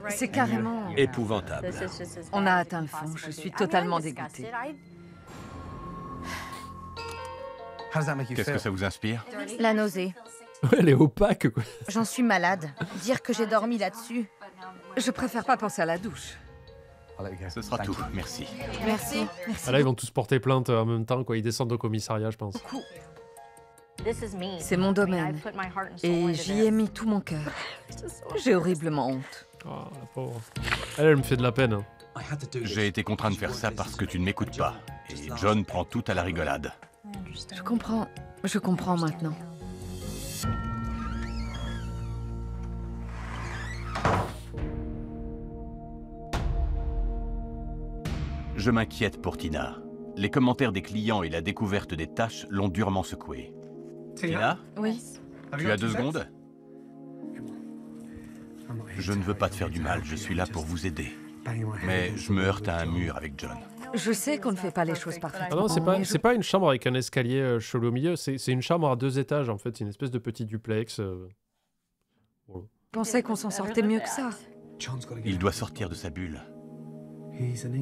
C'est carrément... Épouvantable. On a atteint le fond. Je suis totalement dégoûtée. Qu'est-ce que ça vous inspire? La nausée. Ouais, elle est opaque, quoi. J'en suis malade. Dire que j'ai dormi là-dessus... Je préfère pas penser à la douche. Ce sera tout, merci. Merci. Ah, là, ils vont tous porter plainte en même temps, quoi. Ils descendent au commissariat, je pense. C'est mon domaine. Et j'y ai mis tout mon cœur. J'ai horriblement honte. Oh, la pauvre. Elle me fait de la peine. Hein. J'ai été contraint de faire ça parce que tu ne m'écoutes pas. Et John prend tout à la rigolade. Je comprends maintenant. Je m'inquiète pour Tina. Les commentaires des clients et la découverte des tâches l'ont durement secouée. Tina, Oui. tu as 2 secondes? Je ne veux pas te faire du mal, je suis là pour vous aider. Mais je me heurte à un mur avec John. Je sais qu'on ne fait pas les choses parfaitement. Ah non, c'est pas une chambre avec un escalier chelou au milieu. C'est une chambre à 2 étages, en fait. C'est une espèce de petit duplex. Voilà. Je pensais qu'on s'en sortait mieux que ça. Il doit sortir de sa bulle.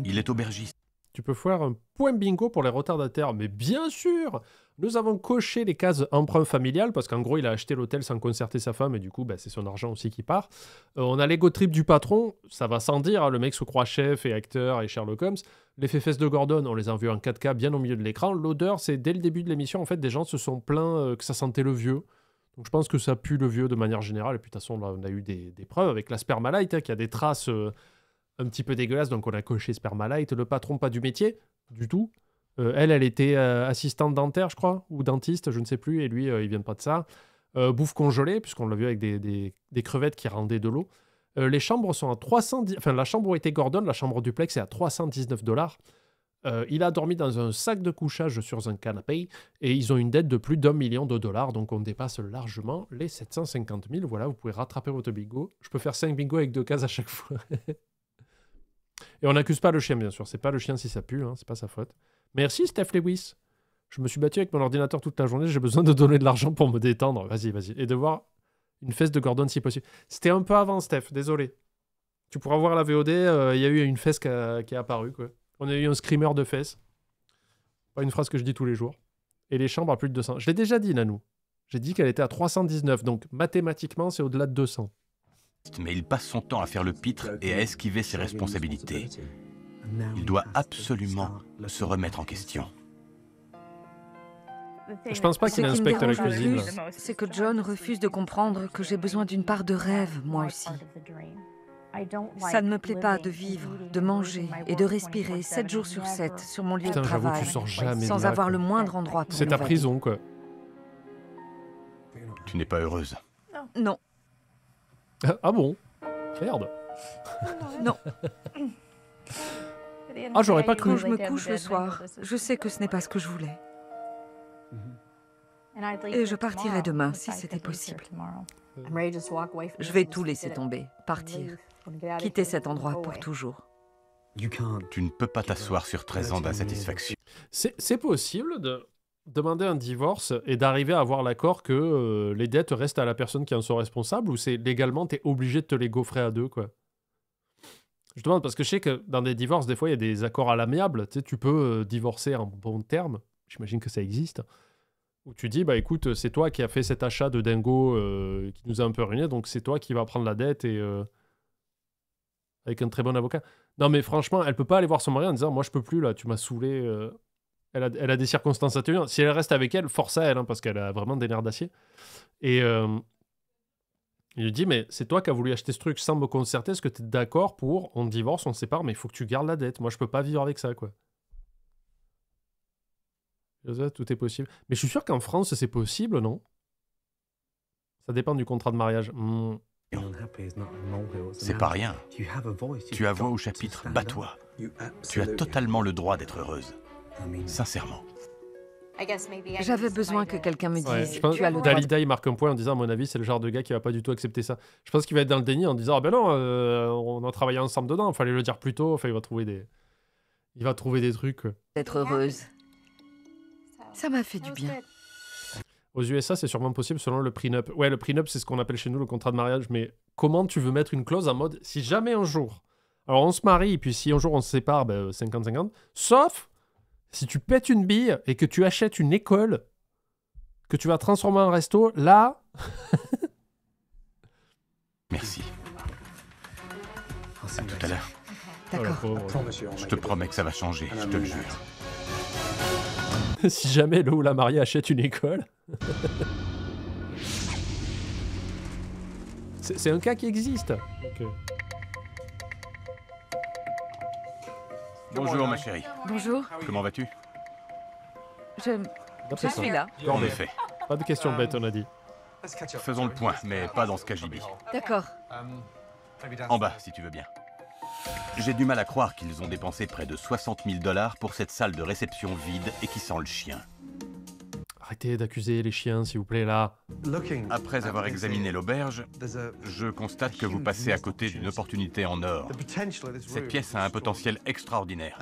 Il est aubergiste. Tu peux faire un point bingo pour les retardataires. Mais bien sûr! Nous avons coché les cases emprunt familial parce qu'en gros, il a acheté l'hôtel sans concerter sa femme et du coup, c'est son argent aussi qui part. On a l'ego trip du patron. Ça va sans dire. Hein, le mec se croit chef et acteur et Sherlock Holmes. Les fesses de Gordon, on les a vus en 4K bien au milieu de l'écran. L'odeur, c'est dès le début de l'émission, en fait, des gens se sont plaints que ça sentait le vieux. Donc je pense que ça pue le vieux de manière générale. Et puis de toute façon, là, on a eu des preuves avec la Spermalite, qui a des traces un petit peu dégueulasses. Donc on a coché Spermalite. Le patron, pas du métier, du tout. Elle était assistante dentaire, je crois, ou dentiste, je ne sais plus. Et lui, il vient pas de ça. Bouffe congelée, puisqu'on l'a vu avec des crevettes qui rendaient de l'eau. Les chambres sont à 310... Enfin, la chambre où était Gordon, la chambre duplex, est à $319. Il a dormi dans un sac de couchage sur un canapé et ils ont une dette de plus d'1 million de dollars, donc on dépasse largement les 750 000. Voilà, vous pouvez rattraper votre bingo. Je peux faire 5 bingos avec 2 cases à chaque fois. Et on n'accuse pas le chien, bien sûr. C'est pas le chien si ça pue, hein, c'est pas sa faute. Merci, Steph Lewis. Je me suis battu avec mon ordinateur toute la journée. J'ai besoin de donner de l'argent pour me détendre. Vas-y. Et de voir une fesse de Gordon si possible. C'était un peu avant, Steph. Désolé. Tu pourras voir la VOD. Il y a eu une fesse qui est apparue, quoi. On a eu un screamer de fesses. Pas une phrase que je dis tous les jours. Et les chambres à plus de 200. Je l'ai déjà dit, Nanou. J'ai dit qu'elle était à 319. Donc, mathématiquement, c'est au-delà de 200. Mais il passe son temps à faire le pitre et à esquiver ses responsabilités. Il doit absolument se remettre en question. Je pense pas qu'il inspecte la cuisine. C'est que John refuse de comprendre que j'ai besoin d'une part de rêve, moi aussi. Ça ne me plaît pas de vivre, de manger et de respirer 7 jours sur 7 sur mon lieu de travail, tu sors jamais sans de là, avoir quoi. le moindre endroit pour C'est ta m'évader. prison, quoi. Tu n'es pas heureuse. Non. Ah bon? Merde. Non. Ah, j'aurais pas cru. Quand je me couche le soir, je sais que ce n'est pas ce que je voulais. Et je partirai demain, si c'était possible. Je vais tout laisser tomber, partir, quitter cet endroit pour toujours. Tu ne peux pas t'asseoir sur 13 ans d'insatisfaction. C'est possible de demander un divorce et d'arriver à avoir l'accord que les dettes restent à la personne qui en sont responsables, ou c'est légalement, t'es obligé de te les gaufrer à deux, quoi? Je demande parce que je sais que dans des divorces, des fois, il y a des accords à l'amiable. Tu sais, tu peux divorcer en bons termes. J'imagine que ça existe. Où tu dis, bah écoute, c'est toi qui as fait cet achat de dingo qui nous a un peu ruiné, donc c'est toi qui vas prendre la dette et avec un très bon avocat. Non, mais franchement, elle peut pas aller voir son mari en disant, moi, je peux plus, là, tu m'as saoulé. Elle a des circonstances atténuantes. Si elle reste avec elle, force à elle, hein, parce qu'elle a vraiment des nerfs d'acier. Et il lui dit, mais c'est toi qui as voulu acheter ce truc sans me concerter. Est-ce que tu es d'accord pour on divorce, on se sépare, mais il faut que tu gardes la dette. Moi, je peux pas vivre avec ça, quoi. Tout est possible. Mais je suis sûr qu'en France, c'est possible, non? Ça dépend du contrat de mariage. C'est pas rien. Tu as voix au chapitre, bats-toi. Tu as totalement le droit d'être heureuse. Sincèrement. J'avais besoin que quelqu'un me dise, Ouais, je pense tu as le droit. Dalida, il marque un point en disant, à mon avis, c'est le genre de gars qui va pas du tout accepter ça. Je pense qu'il va être dans le déni en disant, ah ben non, on a travaillé ensemble dedans, il fallait le dire plus tôt. Enfin, il va trouver des trucs. D'être heureuse. Ça m'a fait du bien. Aux USA, c'est sûrement possible selon le prenup. Ouais, le prenup, c'est ce qu'on appelle chez nous le contrat de mariage. Mais comment tu veux mettre une clause en mode, si jamais un jour, alors on se marie, et puis si un jour on se sépare, ben 50-50, sauf si tu pètes une bille et que tu achètes une école que tu vas transformer en resto, là... Merci. À tout à l'heure. D'accord. Je te promets que ça va changer, je te le jure. Si jamais le ou la mariée achète une école... c'est un cas qui existe. Okay. Bonjour ma chérie. Bonjour. Comment vas-tu? Je suis là. En effet. Pas de questions bêtes, on a dit. Faisons le point, mais pas dans ce cagibi. D'accord. En bas, si tu veux bien. J'ai du mal à croire qu'ils ont dépensé près de 60 000 $ pour cette salle de réception vide et qui sent le chien. Arrêtez d'accuser les chiens, s'il vous plaît, là. Après avoir examiné l'auberge, je constate que vous passez à côté d'une opportunité en or. Cette pièce a un potentiel extraordinaire.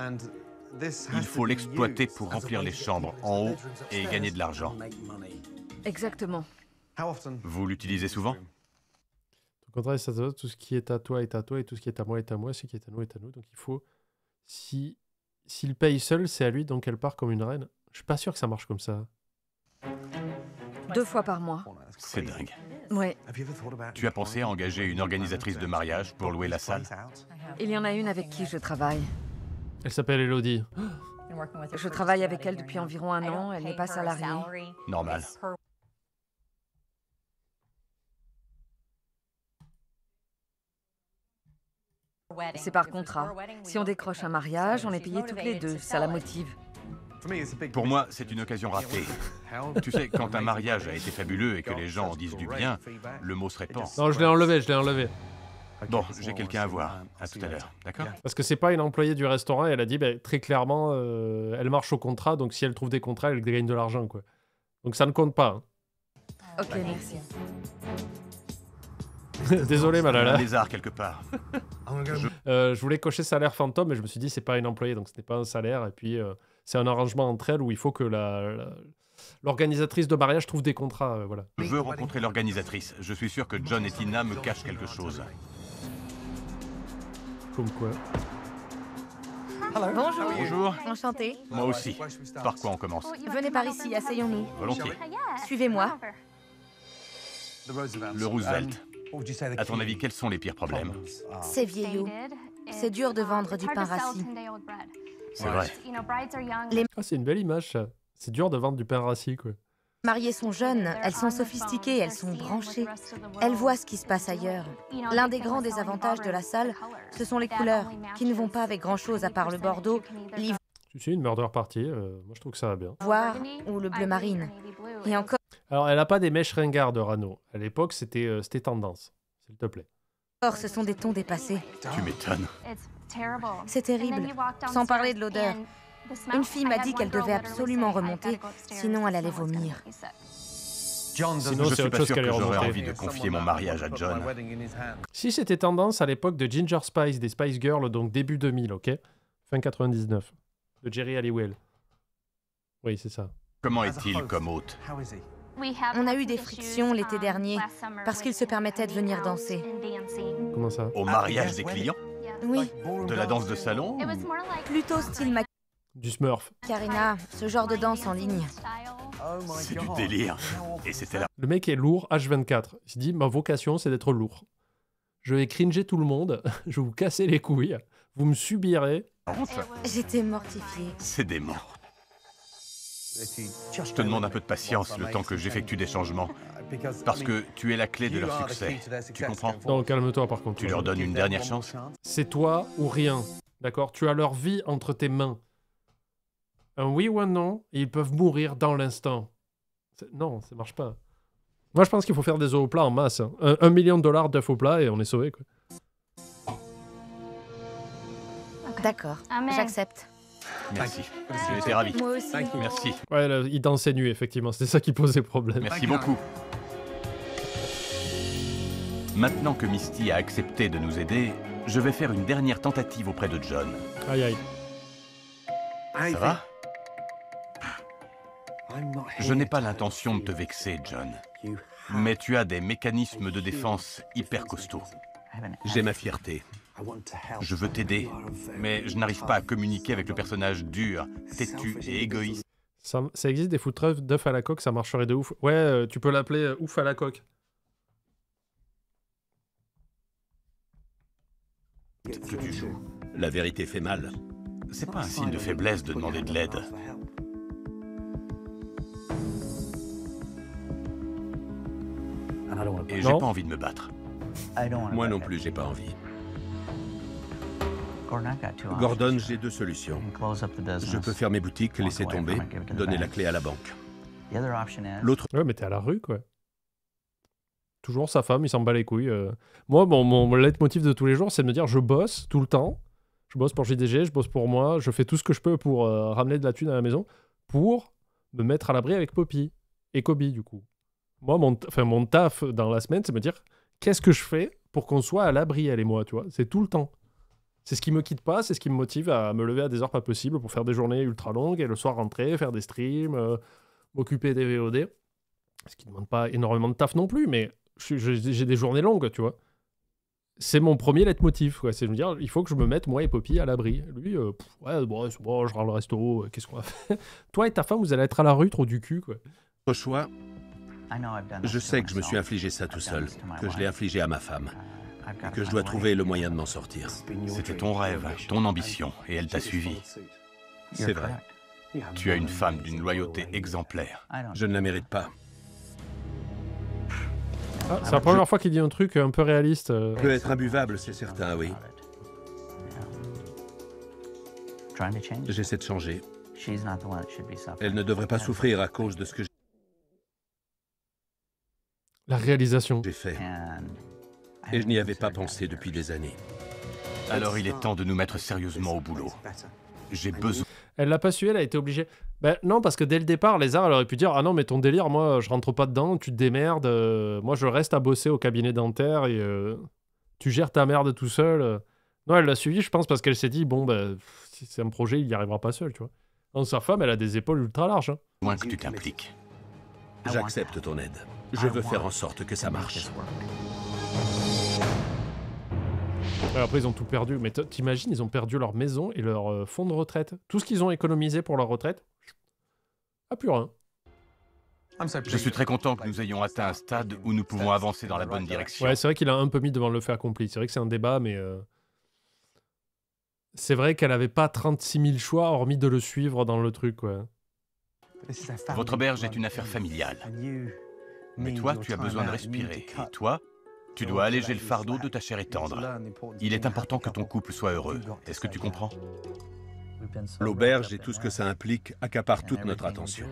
Il faut l'exploiter pour remplir les chambres en haut et gagner de l'argent. Exactement. Vous l'utilisez souvent? Au contraire, ça, tout ce qui est à toi est à toi, et tout ce qui est à moi est à moi, ce qui est à nous est à nous. Donc il faut... S'il paye seul, c'est à lui, donc elle part comme une reine. Je suis pas sûr que ça marche comme ça. 2 fois par mois. C'est dingue. Ouais. Tu as pensé à engager une organisatrice de mariage pour louer la salle? Il y en a une avec qui je travaille. Elle s'appelle Elodie. Je travaille avec elle depuis environ 1 an, elle n'est pas salariée. Normal. C'est par contrat. Si on décroche un mariage, on est payés toutes les 2, ça la motive. Pour moi, c'est une occasion ratée. Tu sais, quand un mariage a été fabuleux et que les gens en disent du bien, le mot se répand. Non, je l'ai enlevé. Bon, j'ai quelqu'un à voir. À tout à l'heure, d'accord? Parce que c'est pas une employée du restaurant, et elle a dit, bah, très clairement, elle marche au contrat, donc si elle trouve des contrats, elle gagne de l'argent, quoi. Donc ça ne compte pas. Hein. Ok, merci. Désolé, Malala. Un lézard quelque part. Je voulais cocher salaire fantôme, mais je me suis dit, c'est pas une employée, donc ce n'est pas un salaire, et puis c'est un arrangement entre elles où il faut que l'organisatrice de mariage trouve des contrats, voilà. Je veux rencontrer l'organisatrice. Je suis sûr que John et Tina me cachent quelque chose. Comme quoi. Bonjour. Bonjour. Enchantée. Moi aussi. Par quoi on commence? Venez par ici, asseyons-nous. Volontiers. Suivez-moi. Le Roosevelt. À ton avis, quels sont les pires problèmes? C'est vieillot. C'est dur de vendre du pain rassis. C'est vrai. Ah, c'est une belle image, ça. C'est dur de vendre du pain rassis, quoi. Mariées sont jeunes, elles sont sophistiquées, elles sont branchées. Elles voient ce qui se passe ailleurs. L'un des grands désavantages de la salle, ce sont les couleurs, qui ne vont pas avec grand-chose à part le bordeaux, Tu sais, une murder party, moi je trouve que ça va bien. l'ivoire ou le bleu marine. Et encore, Alors, elle a pas des mèches ringards de Rano. À l'époque, c'était tendance. S'il te plaît. ce sont des tons dépassés. Tu m'étonnes. C'est terrible, sans parler de l'odeur. Une fille m'a dit qu'elle devait absolument remonter, sinon elle allait vomir. Sinon, Je c'est suis autre pas chose sûr qu'elle que est j'aurais remontée. envie de confier mon mariage à John. Si c'était tendance à l'époque de Ginger Spice, des Spice Girls, donc début 2000, ok? Fin 99. De Jerry Halliwell. Oui, c'est ça. Comment est-il comme hôte? On a eu des frictions l'été dernier parce qu'il se permettait de venir danser. Comment ça? Au mariage des clients? Oui, De la danse de salon? plutôt style Du Smurf. Macarena, ce genre de danse en ligne. C'est du délire. Et c'était là. Le mec est lourd, H24. Il se dit, ma vocation, c'est d'être lourd. Je vais cringer tout le monde, je vais vous casser les couilles, vous me subirez. J'étais mortifiée. C'est dément. Je te demande un peu de patience le temps que j'effectue des changements. Parce que tu es la clé de leur succès. Tu comprends? Non, calme-toi par contre. Tu leur donnes une dernière chance? C'est toi ou rien. D'accord? Tu as leur vie entre tes mains. Un oui ou un non, et ils peuvent mourir dans l'instant. Non, ça marche pas. Moi, je pense qu'il faut faire des œufs au plat en masse. Hein. $1 million d'œufs au plat et on est sauvé, quoi. D'accord, j'accepte. Merci. J'étais ravi. Moi aussi. Merci. Ouais, là, il dansait nu, effectivement. C'était ça qui posait problème. Merci beaucoup. Maintenant que Misty a accepté de nous aider, je vais faire une dernière tentative auprès de John. Aïe, aïe. Ça va? Je n'ai pas l'intention de te vexer, John. Mais tu as des mécanismes de défense hyper costauds. J'ai ma fierté. Je veux t'aider, mais je n'arrive pas à communiquer avec le personnage dur, têtu et égoïste. Ça existe des food trucks d'œufs à la coque, ça marcherait de ouf. Ouais, tu peux l'appeler ouf à la coque. Que tu joues. La vérité fait mal. C'est pas un signe de faiblesse de demander de l'aide. Et j'ai Non. pas envie de me battre. Moi non plus, j'ai pas envie. Gordon, j'ai deux solutions. Je peux fermer boutique, laisser tomber, donner la clé à la banque. L'autre, Ouais, mais t'es à la rue, quoi. Toujours sa femme, il s'en bat les couilles. Moi, mon leitmotiv de tous les jours, c'est de me dire, je bosse tout le temps. Je bosse pour JDG, je bosse pour moi, je fais tout ce que je peux pour ramener de la thune à la maison, pour me mettre à l'abri avec Poppy et Kobe, du coup. Moi, mon taf dans la semaine, c'est me dire, qu'est-ce que je fais pour qu'on soit à l'abri, elle et moi, tu vois. C'est tout le temps. C'est ce qui me quitte pas, c'est ce qui me motive à me lever à des heures pas possibles pour faire des journées ultra longues et le soir rentrer, faire des streams, m'occuper des VOD. Ce qui ne demande pas énormément de taf non plus, mais j'ai des journées longues, tu vois. C'est mon premier leitmotiv, quoi. C'est de me dire, il faut que je me mette, moi et Poppy, à l'abri. Lui, ouais, bon, c'est bon, je rends le resto, qu'est-ce qu'on va faire? Toi et ta femme, vous allez être à la rue, trop du cul, quoi. choix, je sais que je me suis infligé ça tout seul, que je l'ai infligé à ma femme, et que je dois trouver le moyen de m'en sortir. C'était ton rêve, ton ambition, et elle t'a suivi. C'est vrai, Tu as une femme d'une loyauté exemplaire. je ne la mérite pas. Ah, c'est la première fois qu'il dit un truc un peu réaliste. Peut être imbuvable, c'est certain, oui. J'essaie de changer. Elle ne devrait pas souffrir à cause de ce que La réalisation. j'ai fait. Et je n'y avais pas pensé depuis des années. Alors il est temps de nous mettre sérieusement au boulot. J'ai besoin... Elle l'a pas su, elle a été obligée. Ben non, parce que dès le départ, Lézard, elle aurait pu dire, ah non, mais ton délire, moi, je rentre pas dedans, tu te démerdes, moi, je reste à bosser au cabinet dentaire et tu gères ta merde tout seul. Non, elle l'a suivi, je pense, parce qu'elle s'est dit, bon, ben, si c'est un projet, il y arrivera pas seul, tu vois. Donc, sa femme, elle a des épaules ultra larges. Hein. Moins que tu t'impliques. J'accepte ton aide. Je veux faire en sorte que ça marche. Ouais, après, ils ont tout perdu. Mais t'imagines, ils ont perdu leur maison et leur fonds de retraite. Tout ce qu'ils ont économisé pour leur retraite, ah, plus rien. Je suis très content que nous ayons atteint un stade où nous pouvons avancer dans la bonne direction. Ouais, c'est vrai qu'il a un peu mis devant le fait accompli. C'est vrai que c'est un débat, mais... c'est vrai qu'elle avait pas 36 000 choix, hormis de le suivre dans le truc, quoi. Votre auberge est une affaire familiale. Mais toi, tu as besoin de respirer. Et toi, tu dois alléger le fardeau de ta chair et tendre. Il est important que ton couple soit heureux. Est-ce que tu comprends? L'auberge et tout ce que ça implique accapare toute notre attention.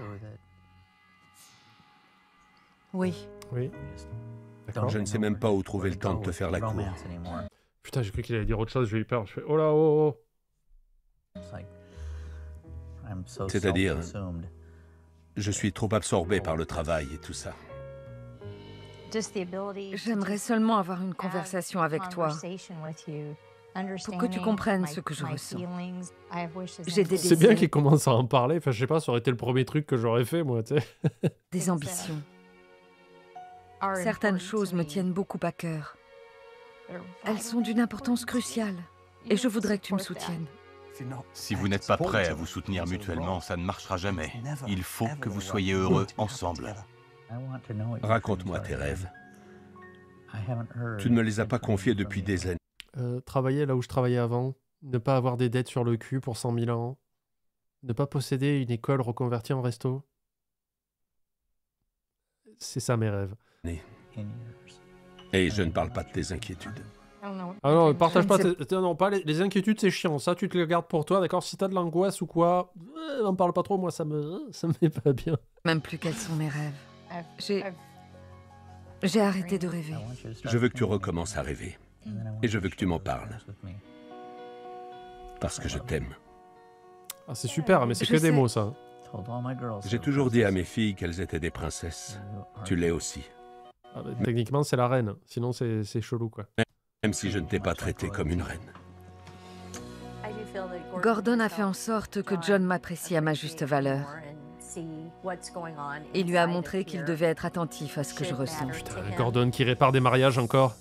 Oui. Oui. D'accord. Je ne sais même pas où trouver le temps de te faire la cour. Putain, j'ai cru qu'il allait dire autre chose, j'ai eu peur. Je fais, oh là, oh, oh. C'est-à-dire, je suis trop absorbé par le travail et tout ça. J'aimerais seulement avoir une conversation avec toi pour que tu comprennes ce que je ressens. J'ai des C'est bien désirs, qu'il commence à en parler. Enfin, je sais pas, ça aurait été le premier truc que j'aurais fait, moi, tu sais. des ambitions. Certaines choses me tiennent beaucoup à cœur. Elles sont d'une importance cruciale et je voudrais que tu me soutiennes. Si vous n'êtes pas prêts à vous soutenir mutuellement, ça ne marchera jamais. Il faut que vous soyez heureux ensemble. Raconte-moi tes rêves. Tu ne me les as pas confiés depuis des années. Travailler là où je travaillais avant, ne pas avoir des dettes sur le cul pour 100 000 ans, ne pas posséder une école reconvertie en resto. C'est ça mes rêves. Et je ne parle pas de tes inquiétudes. Ah non, partage Je pas, ne sais- non, pas les inquiétudes, c'est chiant. Ça, tu te les gardes pour toi, d'accord? Si t'as de l'angoisse ou quoi, n'en parle pas trop, moi, ça me met pas bien. Même plus quels sont mes rêves. J'ai arrêté de rêver. Je veux que tu recommences à rêver. Et je veux que tu m'en parles. Parce que je t'aime. Ah, c'est super, mais c'est Je que des sais. mots, ça. J'ai toujours dit à mes filles qu'elles étaient des princesses. Tu l'es aussi. Ah, bah, techniquement, c'est la reine. Sinon, c'est chelou, quoi. Même si je ne t'ai pas traitée comme une reine. Gordon a fait en sorte que John m'apprécie à ma juste valeur. Il lui a montré qu'il devait être attentif à ce que je ressens. Putain, Gordon qui répare des mariages encore.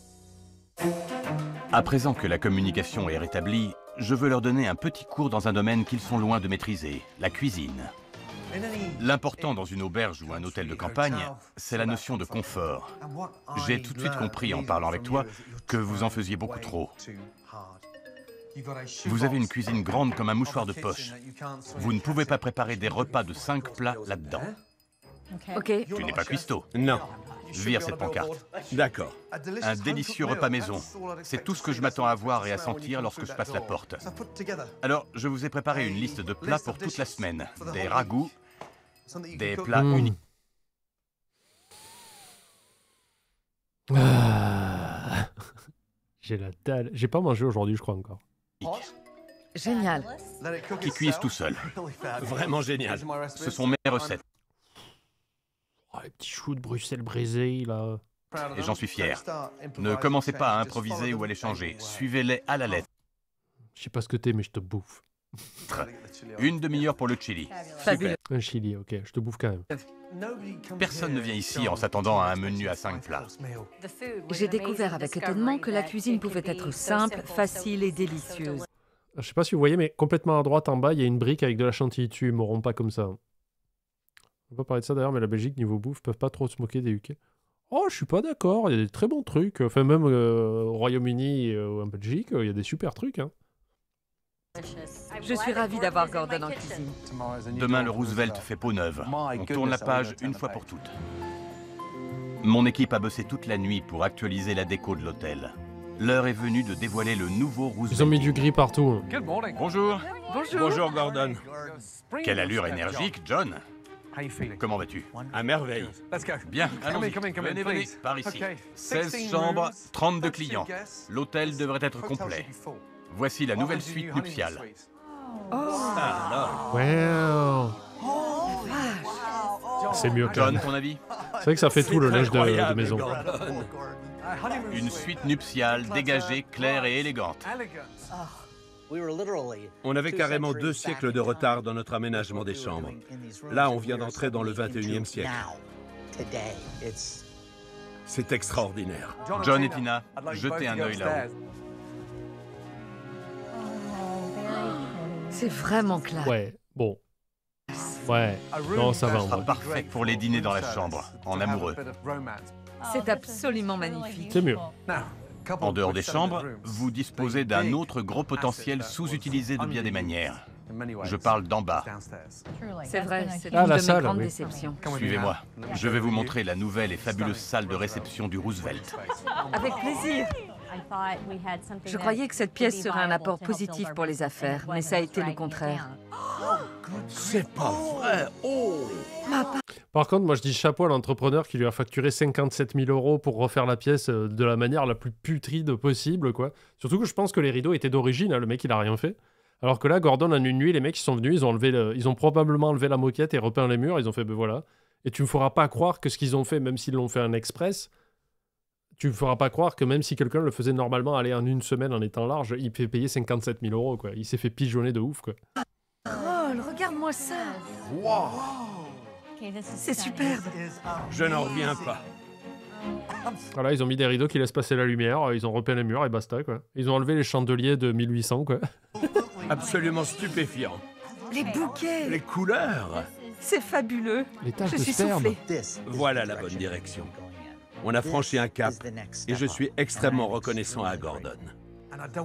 À présent que la communication est rétablie, je veux leur donner un petit cours dans un domaine qu'ils sont loin de maîtriser, la cuisine. L'important dans une auberge ou un hôtel de campagne, c'est la notion de confort. J'ai tout de suite compris en parlant avec toi que vous en faisiez beaucoup trop. Vous avez une cuisine grande comme un mouchoir de poche. Vous ne pouvez pas préparer des repas de 5 plats là-dedans. Ok, Tu n'es pas cuistot. Non. Vire cette pancarte. D'accord. Un délicieux repas maison. C'est tout ce que je m'attends à voir et à sentir lorsque je passe la porte. Alors, je vous ai préparé une liste de plats pour toute la semaine. Des ragoûts, des plats uniques. Ah. J'ai la dalle. J'ai pas mangé aujourd'hui, je crois, encore. génial. Qui cuisent tout seuls. Vraiment génial. Ce sont mes recettes Oh, les petits choux de Bruxelles brisés, là. et j'en suis fier. Ne commencez pas à improviser ou à les changer. Suivez-les à la lettre. Je sais pas ce que t'es, mais je te bouffe. Une demi-heure pour le chili. Fabuleux. Un chili, ok, je te bouffe quand même. Personne ne vient ici en s'attendant à un menu à 5 plats. J'ai découvert avec étonnement que la cuisine pouvait être simple, facile et délicieuse. Je sais pas si vous voyez, mais complètement à droite en bas, il y a une brique avec de la chantilly dessus. Ils m'auront pas comme ça. On va pas parler de ça d'ailleurs, mais la Belgique, niveau bouffe, peuvent pas trop se moquer des UK. Oh, je suis pas d'accord, il y a des très bons trucs. Enfin, même au Royaume-Uni et en Belgique, il y a des super trucs. Hein. Je suis ravie d'avoir Gordon en cuisine. Demain, le Roosevelt fait peau neuve. On tourne la page une fois pour toutes. Mon équipe a bossé toute la nuit pour actualiser la déco de l'hôtel. L'heure est venue de dévoiler le nouveau Roosevelt. Ils ont mis du gris partout. Bonjour. Bonjour. Bonjour Gordon. Quelle allure énergique, John. Comment vas-tu? À merveille. Bien, allons-y. Venez, par ici. 16 chambres, 32 clients. L'hôtel devrait être complet. Voici la nouvelle suite nuptiale. Wow. C'est mieux quand John, même. ton avis? C'est vrai que ça fait tout le linge de maison. Une suite nuptiale dégagée, claire et élégante. On avait carrément 2 siècles de retard dans notre aménagement des chambres. Là, on vient d'entrer dans le 21e siècle. C'est extraordinaire. John et Tina, jetez un œil là-haut. C'est vraiment clair. Ouais, bon. Ouais, non, ça va en Sera vrai. parfait pour les dîners dans la chambre, en amoureux. C'est absolument magnifique. C'est mieux. En dehors des chambres, vous disposez d'un autre gros potentiel sous-utilisé de bien des manières. Je parle d'en bas. C'est vrai, c'est Ah, une la de salle, mes grandes oui. déceptions. Suivez-moi. Je vais vous montrer la nouvelle et fabuleuse salle de réception du Roosevelt. Avec plaisir. Je croyais que cette pièce serait un apport positif pour les affaires, mais ça a été le contraire. C'est pas vrai. Par contre, moi je dis chapeau à l'entrepreneur qui lui a facturé 57 000 € pour refaire la pièce de la manière la plus putride possible, quoi. Surtout que je pense que les rideaux étaient d'origine, hein, le mec il a rien fait. Alors que là, Gordon, en une nuit, les mecs ils sont venus, ils ont probablement enlevé la moquette et repeint les murs, ils ont fait ben voilà. Et tu me feras pas croire que ce qu'ils ont fait, même s'ils l'ont fait en express, tu ne feras pas croire que même si quelqu'un le faisait normalement aller en une semaine en étant large, il fait payer 57 000 €, quoi. Il s'est fait pigeonner de ouf, quoi. Oh, regarde-moi ça. Wow. C'est superbe. Je n'en reviens pas. Voilà, ils ont mis des rideaux qui laissent passer la lumière, ils ont repeint les murs et basta, quoi. Ils ont enlevé les chandeliers de 1800, quoi. Absolument stupéfiant. Les bouquets. Les couleurs. C'est fabuleux. Les taches Je de suis sperme. soufflée. Voilà la bonne direction. On a franchi un cap et je suis extrêmement reconnaissant à Gordon.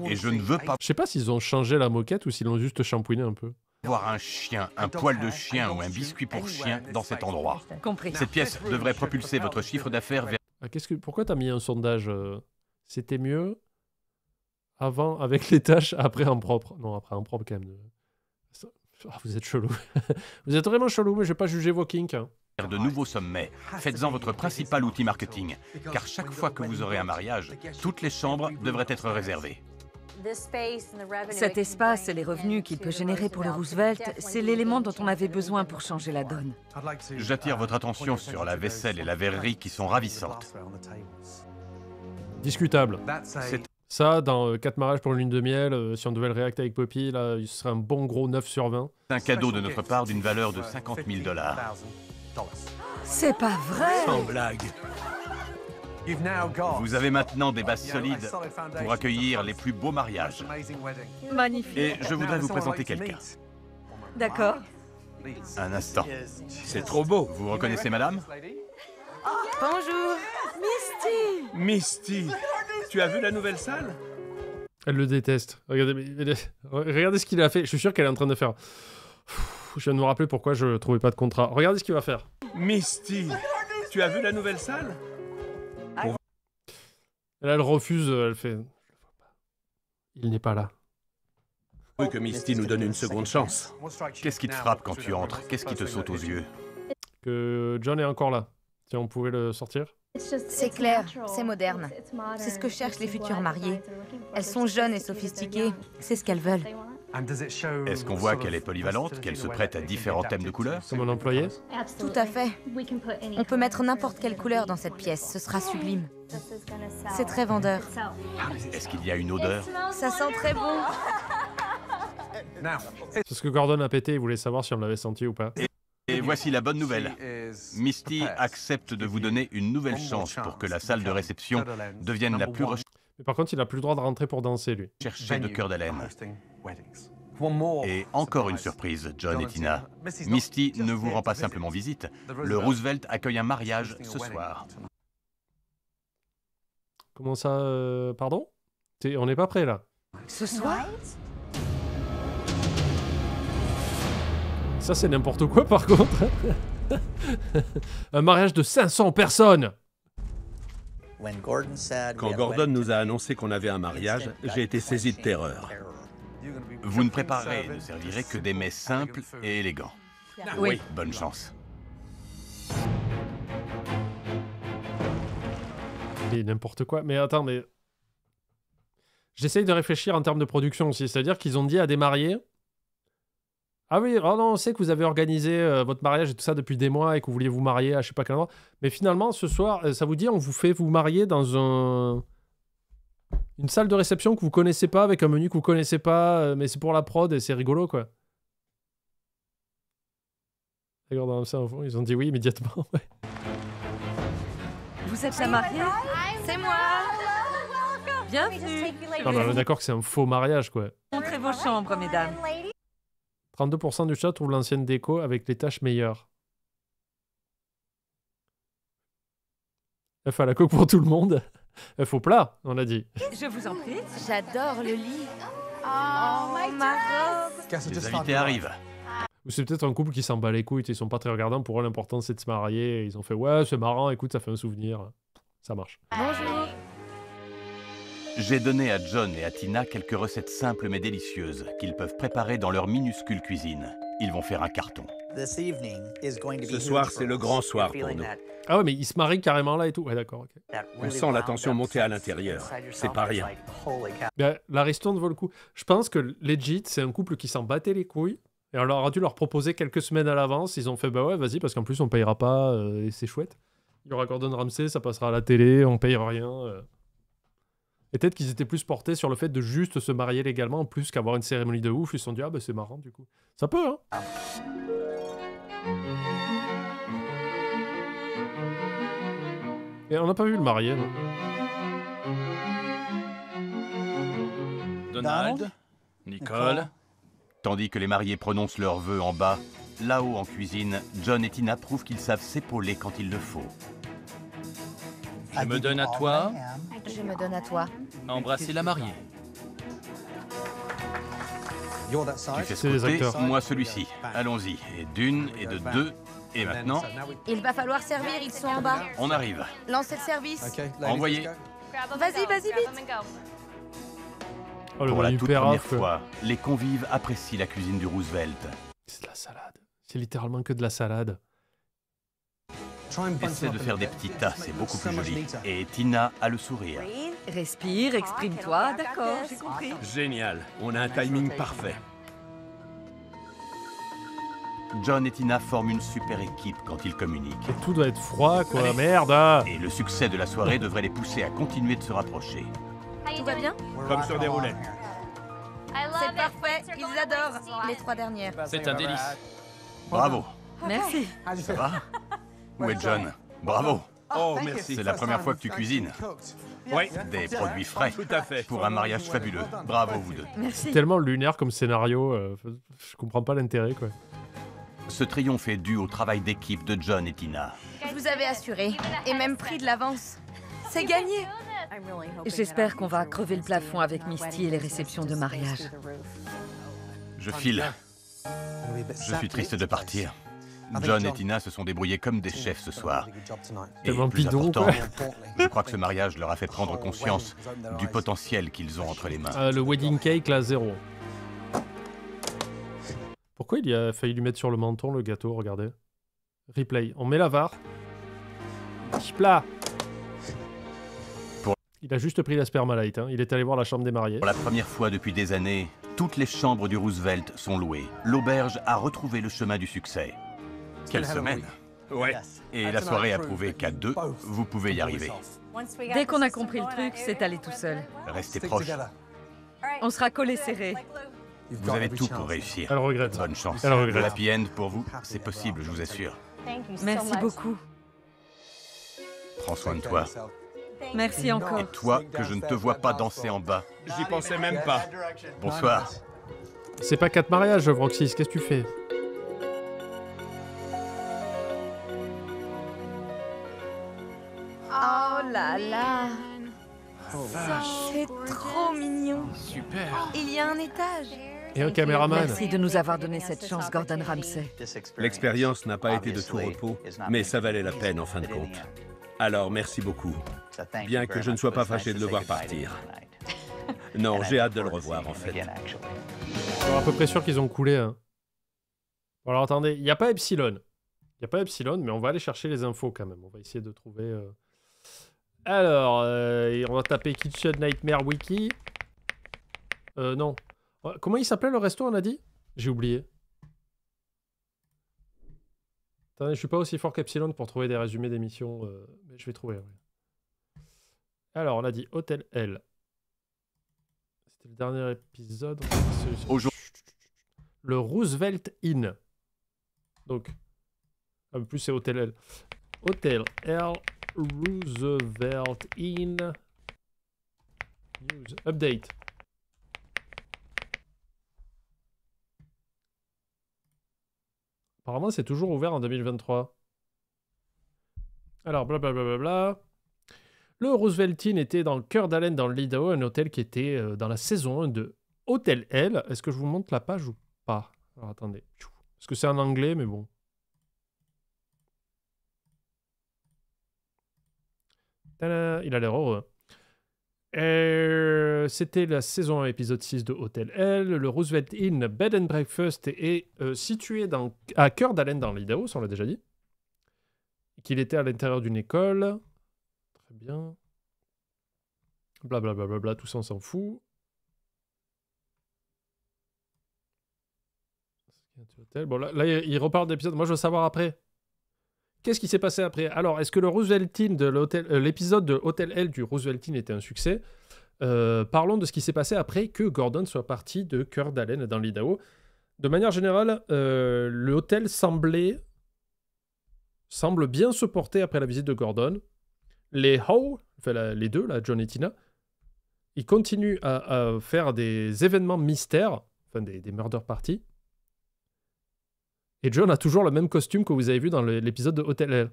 Et je ne veux pas Je sais pas s'ils ont changé la moquette ou s'ils l'ont juste shampouiné un peu. voir un chien, un poil de chien ou un biscuit pour chien dans cet endroit. Compris. Cette pièce devrait propulser votre chiffre d'affaires vers... Ah, pourquoi t'as mis un sondage C'était mieux avant avec les tâches, après en propre. Non, après en propre quand même. Ah, vous êtes chelou. Vous êtes vraiment chelou, mais je vais pas juger vos kinks. Hein. de nouveaux sommets. Faites-en votre principal outil marketing, car chaque fois que vous aurez un mariage, toutes les chambres devraient être réservées. Cet espace et les revenus qu'il peut générer pour le Roosevelt, c'est l'élément dont on avait besoin pour changer la donne. J'attire votre attention sur la vaisselle et la verrerie qui sont ravissantes. Discutable. C'est Ça, dans 4 mariages pour une lune de miel, si on devait le réacter avec Poppy, là, il serait un bon gros 9 sur 20. un cadeau de notre part d'une valeur de 50 000 $. C'est pas vrai! Sans blague. Vous avez maintenant des bases solides pour accueillir les plus beaux mariages. Magnifique. Et je voudrais vous présenter quelqu'un. D'accord. Un instant. C'est trop beau. Vous reconnaissez madame? Bonjour. Misty, tu as vu la nouvelle salle? Elle le déteste. Regardez ce qu'il a fait. Je suis sûr qu'elle est en train de faire... Je viens de me rappeler pourquoi je trouvais pas de contrat. Regardez ce qu'il va faire. Misty, tu as vu la nouvelle salle? Et là, elle refuse, elle fait... Il n'est pas là. Oui, que Misty nous donne une seconde chance. Qu'est-ce qui te frappe quand tu entres? Qu'est-ce qui te saute aux yeux? Que John est encore là. Si on pouvait le sortir. C'est clair, c'est moderne. C'est ce que cherchent les futures mariées. Elles sont jeunes et sophistiquées, c'est ce qu'elles veulent. Est-ce qu'on voit qu'elle est polyvalente, qu'elle se prête à différents thèmes de couleurs? Comme un employé. Tout à fait. On peut mettre n'importe quelle couleur dans cette pièce, ce sera sublime. C'est très vendeur. Est-ce qu'il y a une odeur? Ça sent très bon. C'est ce que Gordon a pété, il voulait savoir si on l'avait senti ou pas. Et voici la bonne nouvelle. Misty accepte de vous donner une nouvelle chance pour que la salle de réception devienne la plus Mais par contre, il a plus le droit de rentrer pour danser, lui. recherchée de Coeur d'Alene. Et encore une surprise, John et Tina. Misty ne vous rend pas simplement visite. Le Roosevelt accueille un mariage ce soir. Comment ça Pardon On n'est pas prêt, là. Ce soir? Ça, c'est n'importe quoi, par contre. Un mariage de 500 personnes. Quand Gordon nous a annoncé qu'on avait un mariage, j'ai été saisi de terreur. Vous ne préparerez et ne servirez que des mets simples et élégants. Oui. Bonne chance. Mais n'importe quoi. Mais attends, mais... J'essaye de réfléchir en termes de production aussi. C'est-à-dire qu'ils ont dit à des mariés... Ah oui, oh non, on sait que vous avez organisé votre mariage et tout ça depuis des mois et que vous vouliez vous marier à je sais pas quel endroit. Mais finalement, ce soir, ça vous dit, on vous fait vous marier dans une salle de réception que vous connaissez pas, avec un menu que vous connaissez pas, mais c'est pour la prod et c'est rigolo, quoi. Regarde ça, ils ont dit oui immédiatement. Ouais. Vous êtes la mariée? C'est moi. Bienvenue. Non, mais on est d'accord que c'est un faux mariage, quoi. Montrez vos chambres, mesdames. 32% du chat trouve l'ancienne déco avec les tâches meilleures. F à la coque pour tout le monde. F au plat, on l'a dit. Je vous en prie. J'adore le lit. Oh, ma robe. Les invités arrivent. Ou c'est peut-être un couple qui s'en bat les couilles, ils sont pas très regardants. Pour eux, l'important c'est de se marier. Ils ont fait ouais, c'est marrant, écoute, ça fait un souvenir. Ça marche. Bonjour. J'ai donné à John et à Tina quelques recettes simples mais délicieuses qu'ils peuvent préparer dans leur minuscule cuisine. Ils vont faire un carton. Ce soir, c'est le grand soir pour nous. Ah ouais, mais ils se marient carrément là et tout. Ouais, d'accord, ok. On sent la tension monter à l'intérieur. C'est pas rien. Ben, la ristourne vaut le coup. Je pense que legit, c'est un couple qui s'en battait les couilles. Et on leur a dû leur proposer quelques semaines à l'avance. Ils ont fait bah ouais, vas-y, parce qu'en plus on payera pas et c'est chouette. Il y aura Gordon Ramsay, ça passera à la télé, on paye rien. Et peut-être qu'ils étaient plus portés sur le fait de juste se marier légalement, plus qu'avoir une cérémonie de ouf. Ils se sont dit, ah bah c'est marrant du coup. Ça peut, hein. Et on n'a pas vu le marié, non. Donald, Nicole. Tandis que les mariés prononcent leurs vœux en bas, là-haut en cuisine, John et Tina prouvent qu'ils savent s'épauler quand il le faut. Je me donne à toi. Je me donne à toi. Embrasser la mariée. Tu fais C'est les ce côté, acteurs. moi celui-ci. Allons-y. Et d'une, et de deux, et maintenant, Il va falloir servir, ils sont en bas. on arrive. Lancez le service. Envoyez. Vas-y, vas-y, vite. Oh, le Pour la menu toute hyper première off, quoi. fois, les convives apprécient la cuisine du Roosevelt. C'est de la salade. C'est littéralement que de la salade. Essaie de faire des petits tas, c'est beaucoup plus joli. Et Tina a le sourire. Respire, exprime-toi, d'accord, j'ai compris. Génial, on a un timing parfait. John et Tina forment une super équipe quand ils communiquent. Et tout doit être froid, quoi. Allez. Merde. Et le succès de la soirée devrait les pousser à continuer de se rapprocher. Tout va bien? Comme sur des roulettes. C'est parfait, ils adorent. Les 3 dernières. C'est un délice. Bravo. Merci. Ça va? Où est John? Bravo. Oh, merci. C'est la première fois que tu cuisines. Oui, Des produits frais. tout à fait. Pour un mariage fabuleux. Bravo vous deux. Merci. Tellement lunaire comme scénario. Je comprends pas l'intérêt, quoi. Ce triomphe est dû au travail d'équipe de John et Tina. Je vous avais assuré, et même pris de l'avance. C'est gagné. J'espère qu'on va crever le plafond avec Misty et les réceptions de mariage. Je file. Je suis triste de partir. John et Tina se sont débrouillés comme des chefs ce soir. Et Tellement plus bidon, important, quoi. je crois que ce mariage leur a fait prendre conscience du potentiel qu'ils ont entre les mains. Le wedding cake, là, 0. Pourquoi il a failli lui mettre sur le menton le gâteau, regardez. Replay. On met la VAR. Plat. Il a juste pris la spermalite, hein. Il est allé voir la chambre des mariés. Pour la première fois depuis des années, toutes les chambres du Roosevelt sont louées. L'auberge a retrouvé le chemin du succès. Quelle semaine! Ouais. Et la soirée a prouvé qu'à deux, vous pouvez y arriver. Dès qu'on a compris le truc, c'est allé tout seul. Restez proches. On sera collés serrés. Vous avez tout pour réussir. Elle regrette. Bonne chance. Elle regrette. Le happy end pour vous, c'est possible, je vous assure. Merci beaucoup. Prends soin de toi. Merci encore. Et toi, que je ne te vois pas danser en bas. J'y pensais même pas. Bonsoir. C'est pas 4 mariages, Vroxys. Qu'est-ce que tu fais? Oh là là. C'est trop mignon. Super. Il y a un étage. Et un caméraman. Merci de nous avoir donné cette chance, Gordon Ramsay. L'expérience n'a pas été de tout repos, mais ça valait la peine en fin de compte. Alors, merci beaucoup. Bien que je ne sois pas fâché de le voir partir. Non, j'ai hâte de le revoir, en fait. Je suis à peu près sûr qu'ils ont coulé. Hein. Bon, alors attendez, il n'y a pas Epsilon. Il n'y a pas Epsilon, mais on va aller chercher les infos quand même. On va essayer de trouver... Alors, on va taper Kitchen Nightmare Wiki. Non. Comment il s'appelait le resto, on a dit? J'ai oublié. Attendez, je suis pas aussi fort qu'Epsilon pour trouver des résumés d'émissions, mais je vais trouver. Oui. Alors, on a dit Hôtel L. C'était le dernier épisode. Aujourd'hui, Le Roosevelt Inn. Donc, en plus c'est Hôtel L. Hôtel L, Roosevelt Inn. News. Update. Apparemment, c'est toujours ouvert en 2023. Alors, blablabla. Le Roosevelt Inn était dans le cœur d'Allen, dans l'Idaho, un hôtel qui était dans la saison 1 de Hôtel L. Est-ce que je vous montre la page ou pas? Alors, attendez. Parce que c'est en anglais, mais bon. Tada, il a l'air heureux. C'était la saison 1, épisode 6 de Hôtel L. Le Roosevelt Inn Bed and Breakfast est situé à cœur d'Allen dans l'Idaho, ça on l'a déjà dit. Qu'il était à l'intérieur d'une école. Très bien. Blablabla, bla, bla, bla, tout ça on s'en fout. Bon, là il reparle d'épisode. Moi je veux savoir après. Qu'est-ce qui s'est passé après? Alors, est-ce que le Rooseveltine de l'épisode de Hotel L du Rooseveltine était un succès? Parlons de ce qui s'est passé après que Gordon soit parti de Coeur d'Alene dans l'Idaho. De manière générale, l'hôtel semble bien se porter après la visite de Gordon. Les Howe, enfin les deux, là, John et Tina, ils continuent à faire des événements mystères, enfin des murder parties. Et John a toujours le même costume que vous avez vu dans l'épisode de Hotel L.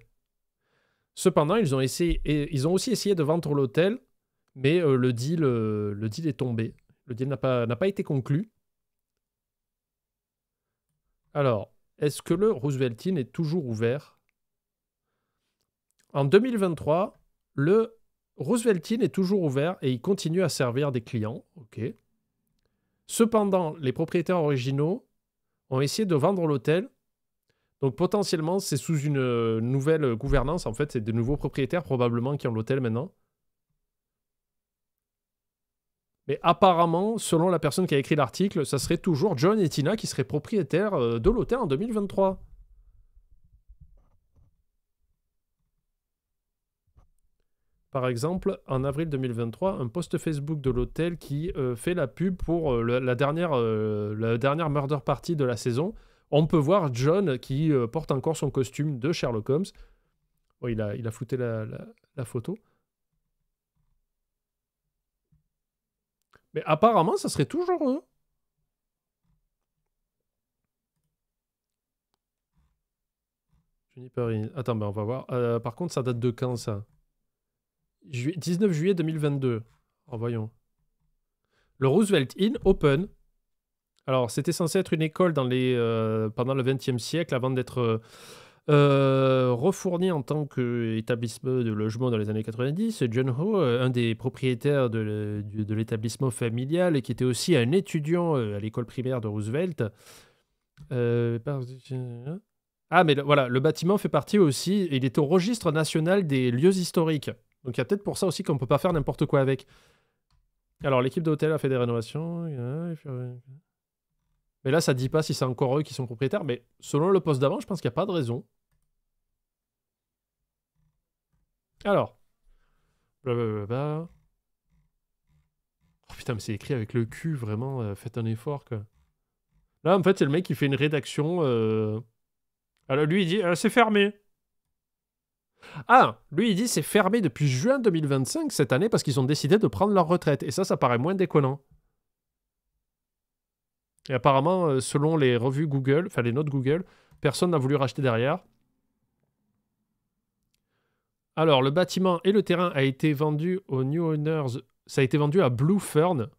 Cependant, ils ont aussi essayé de vendre l'hôtel, mais le deal est tombé. Le deal n'a pas été conclu. Alors, est-ce que le Rooseveltine est toujours ouvert? En 2023, le Rooseveltine est toujours ouvert et il continue à servir des clients. Ok. Cependant, les propriétaires originaux ont essayé de vendre l'hôtel. Donc potentiellement, c'est sous une nouvelle gouvernance. En fait, c'est de nouveaux propriétaires probablement qui ont l'hôtel maintenant. Mais apparemment, selon la personne qui a écrit l'article, ça serait toujours John et Tina qui seraient propriétaires de l'hôtel en 2023. Par exemple, en avril 2023, un post Facebook de l'hôtel qui fait la pub pour la dernière murder party de la saison. On peut voir John qui porte encore son costume de Sherlock Holmes. Oh, il a flouté la photo. Mais apparemment, ça serait toujours eux. Attends, ben on va voir. Par contre, ça date de quand, ça? 19 juillet 2022. Oh, voyons. Le Roosevelt Inn Open. Alors, c'était censé être une école pendant le XXe siècle, avant d'être refourni en tant qu'établissement de logement dans les années 90. John Ho, un des propriétaires de l'établissement familial et qui était aussi un étudiant à l'école primaire de Roosevelt. Ah, mais voilà, le bâtiment fait partie aussi, il est au registre national des lieux historiques. Donc il y a peut-être pour ça aussi qu'on ne peut pas faire n'importe quoi avec. Alors, l'équipe d'hôtel a fait des rénovations. Mais là, ça ne dit pas si c'est encore eux qui sont propriétaires. Mais selon le poste d'avant, je pense qu'il n'y a pas de raison. Alors. Blablabla. Oh putain, mais c'est écrit avec le cul, vraiment. Faites un effort, quoi. Là, en fait, c'est le mec qui fait une rédaction. Alors, lui, il dit c'est fermé. Ah, lui, il dit c'est fermé depuis juin 2025 cette année parce qu'ils ont décidé de prendre leur retraite. Et ça paraît moins déconnant. Et apparemment, selon les revues Google, enfin les notes Google, personne n'a voulu racheter derrière. Alors, le bâtiment et le terrain a été vendu aux New Owners. Ça a été vendu à Blue Fern,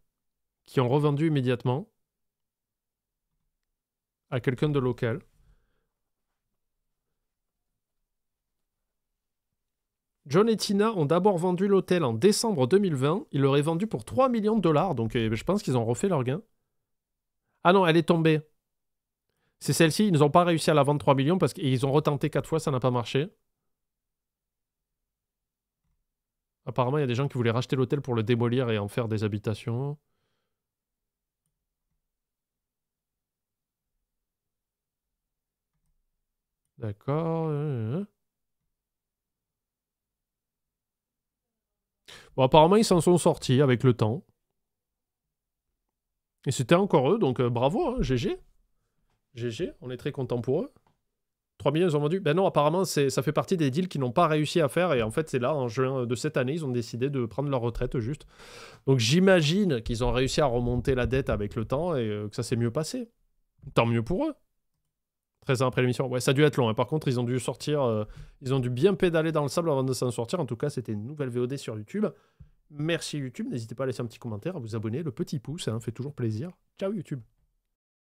qui ont revendu immédiatement à quelqu'un de local. John et Tina ont d'abord vendu l'hôtel en décembre 2020. Ils l'auraient vendu pour 3 millions de dollars. Donc, je pense qu'ils ont refait leur gain. Ah non, elle est tombée. C'est celle-ci. Ils n'ont pas réussi à la vendre 3 millions parce qu'ils ont retenté 4 fois. Ça n'a pas marché. Apparemment, il y a des gens qui voulaient racheter l'hôtel pour le démolir et en faire des habitations. D'accord. Bon, apparemment, ils s'en sont sortis avec le temps. Et c'était encore eux, donc bravo, hein, GG. GG, on est très contents pour eux. 3 millions, ils ont vendu. Ben non, apparemment, ça fait partie des deals qu'ils n'ont pas réussi à faire. Et en fait, c'est là, en juin de cette année, ils ont décidé de prendre leur retraite, juste. Donc j'imagine qu'ils ont réussi à remonter la dette avec le temps et que ça s'est mieux passé. Tant mieux pour eux. 13 ans après l'émission. Ouais, ça a dû être long. Hein. Par contre, ils ont dû sortir... ils ont dû bien pédaler dans le sable avant de s'en sortir. En tout cas, c'était une nouvelle VOD sur YouTube. Merci YouTube. N'hésitez pas à laisser un petit commentaire, à vous abonner. Le petit pouce, ça fait toujours plaisir. Ciao YouTube.